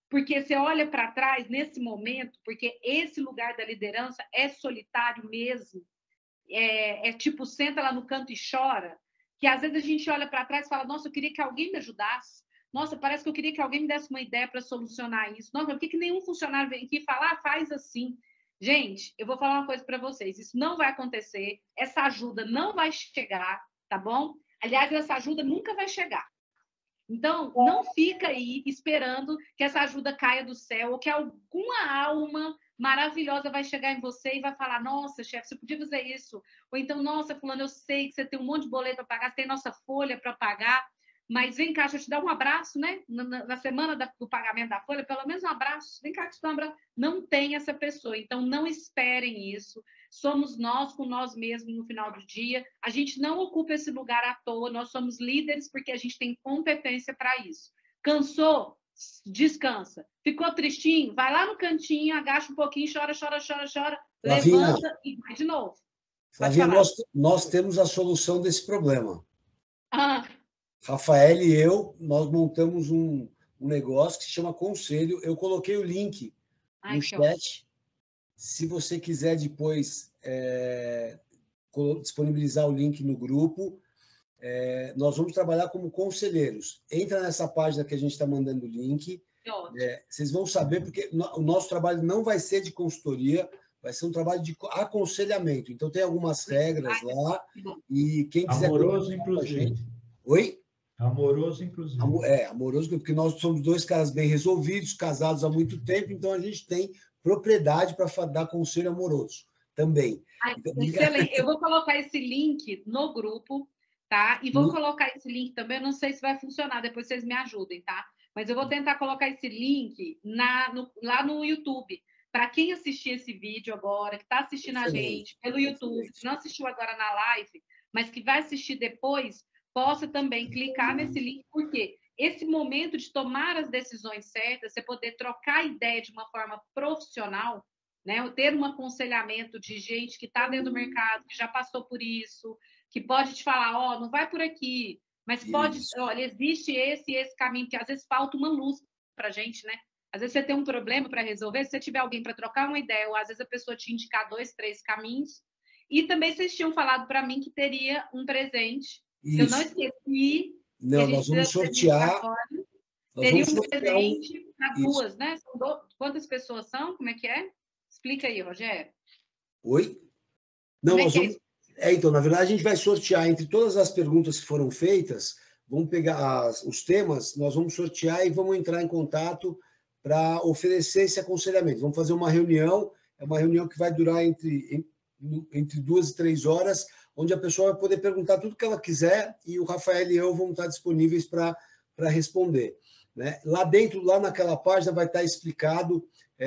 [SPEAKER 1] Porque você olha para trás nesse momento, porque esse lugar da liderança é solitário mesmo, tipo, senta lá no canto e chora, que às vezes a gente olha para trás e fala, nossa, eu queria que alguém me ajudasse, nossa, parece que eu queria que alguém me desse uma ideia para solucionar isso, nossa, por que nenhum funcionário vem aqui e fala, faz assim? Gente, eu vou falar uma coisa para vocês, isso não vai acontecer, essa ajuda não vai chegar, tá bom? Aliás, essa ajuda nunca vai chegar. Então, não fica aí esperando que essa ajuda caia do céu ou que alguma alma maravilhosa vai chegar em você e vai falar, nossa, chefe, você podia fazer isso. Ou então, nossa, fulano, eu sei que você tem um monte de boleto para pagar, você tem nossa folha para pagar, mas vem cá, deixa eu te dar um abraço, né? Na semana do pagamento da folha, pelo menos um abraço. Vem cá, te dar um abraço. Não tem essa pessoa. Então, não esperem isso. Somos nós com nós mesmos no final do dia. A gente não ocupa esse lugar à toa. Nós somos líderes porque a gente tem competência para isso. Cansou? Descansa. Ficou tristinho? Vai lá no cantinho, agacha um pouquinho, chora, levanta e vai de novo.
[SPEAKER 2] Flavinha, nós temos a solução desse problema.
[SPEAKER 1] Ah.
[SPEAKER 2] Rafael e eu, nós montamos um negócio que se chama Conselho. Eu coloquei o link no chat. Se você quiser depois disponibilizar o link no grupo, nós vamos trabalhar como conselheiros. Entra nessa página que a gente está mandando o link. Vocês vão saber, porque o nosso trabalho não vai ser de consultoria, vai ser um trabalho de aconselhamento. Então, tem algumas regras lá. E quem quiser...
[SPEAKER 3] Amoroso, inclusive.
[SPEAKER 2] Oi?
[SPEAKER 3] Amoroso, inclusive.
[SPEAKER 2] Amoroso, porque nós somos 2 caras bem resolvidos, casados há muito tempo, então a gente tem propriedade para dar conselho amoroso também. Então,
[SPEAKER 1] excelente. Eu vou colocar esse link no grupo, tá? E vou colocar esse link também, eu não sei se vai funcionar, depois vocês me ajudem, tá? Mas eu vou tentar colocar esse link lá no YouTube. Para quem assistir esse vídeo agora, que está assistindo a gente pelo YouTube, que não assistiu agora na live, mas que vai assistir depois, possa também clicar nesse link, porque esse momento de tomar as decisões certas, você poder trocar ideia de uma forma profissional, né? Ter um aconselhamento de gente que está dentro do mercado, que já passou por isso, que pode te falar, ó, não vai por aqui, mas pode, olha, existe esse caminho, que às vezes falta uma luz para a gente, né? Às vezes você tem um problema para resolver, se você tiver alguém para trocar uma ideia, ou às vezes a pessoa te indicar 2, 3 caminhos. E também vocês tinham falado para mim que teria um presente. Eu não esqueci.
[SPEAKER 2] Não, nós vamos sortear.
[SPEAKER 1] Teria um presente para 2, né? Quantas pessoas são? Como é que é? Explica aí, Rogério.
[SPEAKER 2] Oi? Não, nós vamos... então, na verdade, a gente vai sortear entre todas as perguntas que foram feitas, vamos pegar os temas, nós vamos sortear e vamos entrar em contato para oferecer esse aconselhamento. Vamos fazer uma reunião, é uma reunião que vai durar entre 2 e 3 horas, onde a pessoa vai poder perguntar tudo que ela quiser e o Rafael e eu vamos estar disponíveis para responder. Né? Lá dentro, lá naquela página, vai estar explicado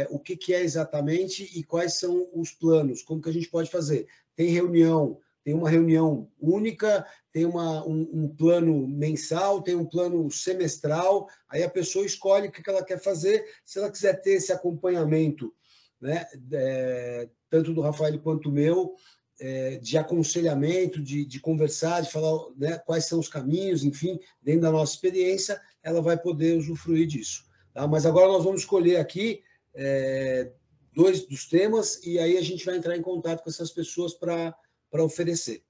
[SPEAKER 2] o que é exatamente e quais são os planos, como que a gente pode fazer. Tem reunião, tem uma reunião única, tem um plano mensal, tem um plano semestral, aí a pessoa escolhe o que ela quer fazer. Se ela quiser ter esse acompanhamento, né, tanto do Rafael quanto meu, de aconselhamento, de conversar, de falar, né, quais são os caminhos, enfim, dentro da nossa experiência, ela vai poder usufruir disso. Tá? Mas agora nós vamos escolher aqui 2 dos temas e aí a gente vai entrar em contato com essas pessoas para oferecer.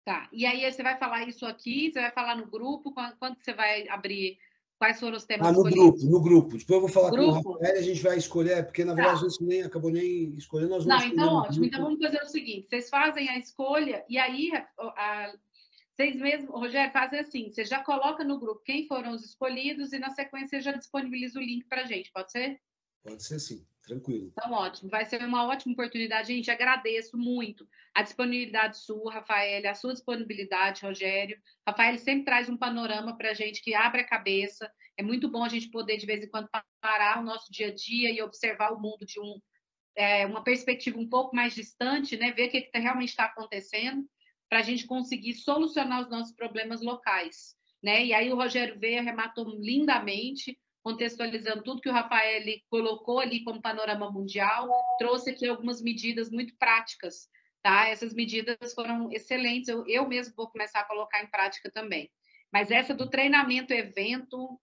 [SPEAKER 1] Tá, e aí você vai falar isso aqui, você vai falar no grupo, quando você vai abrir, quais foram os temas escolhidos?
[SPEAKER 2] No grupo. Depois eu vou falar com o Rafael e a gente vai escolher, porque na verdade a gente acabou nem escolhendo. Nós vamos
[SPEAKER 1] então ótimo, então vamos fazer o seguinte, vocês fazem a escolha e aí vocês mesmos, Rogério, fazem assim, você já coloca no grupo quem foram os escolhidos e na sequência você já disponibiliza o link para a gente, pode ser?
[SPEAKER 2] Pode ser sim, tranquilo.
[SPEAKER 1] Então, ótimo, vai ser uma ótima oportunidade. Gente, agradeço muito a disponibilidade sua, Rafael, a sua disponibilidade, Rogério. Rafael sempre traz um panorama para a gente que abre a cabeça. É muito bom a gente poder, de vez em quando, parar o nosso dia a dia e observar o mundo de uma perspectiva um pouco mais distante, né? Ver o que realmente está acontecendo, para a gente conseguir solucionar os nossos problemas locais, né? E aí o Rogério veio, arrematou lindamente, contextualizando tudo que o Rafael colocou ali como panorama mundial, trouxe aqui algumas medidas muito práticas, tá? Essas medidas foram excelentes, eu mesmo vou começar a colocar em prática também. Mas essa do treinamento evento,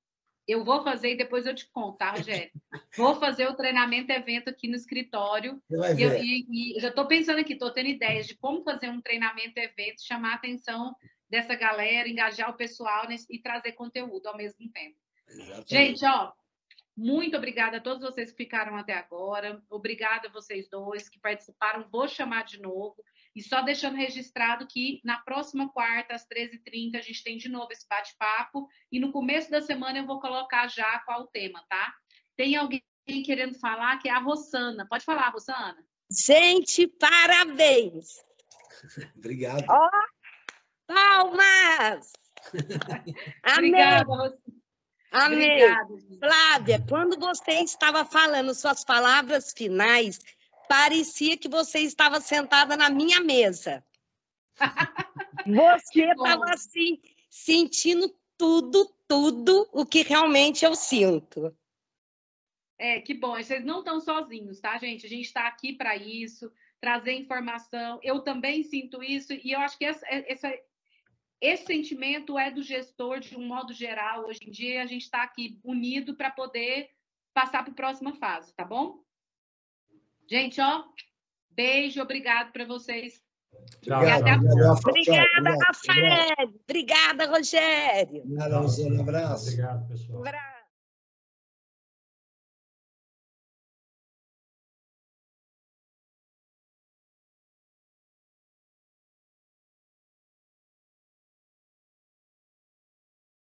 [SPEAKER 1] eu vou fazer e depois eu te conto, tá, Rogério? Vou fazer o treinamento evento aqui no escritório. E já estou pensando aqui, estou tendo ideias de como fazer um treinamento evento, chamar a atenção dessa galera, engajar o pessoal e trazer conteúdo ao mesmo tempo. Exatamente. Gente, muito obrigada a todos vocês que ficaram até agora. Obrigada a vocês 2 que participaram. Vou chamar de novo. E só deixando registrado que na próxima quarta, às 13h30, a gente tem de novo esse bate-papo. E no começo da semana eu vou colocar já qual o tema, tá? Tem alguém querendo falar, que é a Rossana. Pode falar, Rossana?
[SPEAKER 4] Gente, parabéns!
[SPEAKER 2] Obrigado.
[SPEAKER 4] Palmas!
[SPEAKER 1] Obrigada, Rossana.
[SPEAKER 4] Amém. Flávia, quando você estava falando suas palavras finais, parecia que você estava sentada na minha mesa. Você estava assim, sentindo tudo o que realmente eu sinto.
[SPEAKER 1] Que bom. Vocês não estão sozinhos, tá, gente? A gente está aqui para isso, trazer informação. Eu também sinto isso e eu acho que esse sentimento é do gestor de um modo geral. Hoje em dia, a gente está aqui unido para poder passar para a próxima fase, tá bom? Gente, beijo, obrigado para vocês.
[SPEAKER 2] Tchau,
[SPEAKER 1] e até a próxima.
[SPEAKER 4] Obrigada, Rafael. Obrigada, Rogério.
[SPEAKER 2] Um abraço.
[SPEAKER 3] Obrigado, pessoal.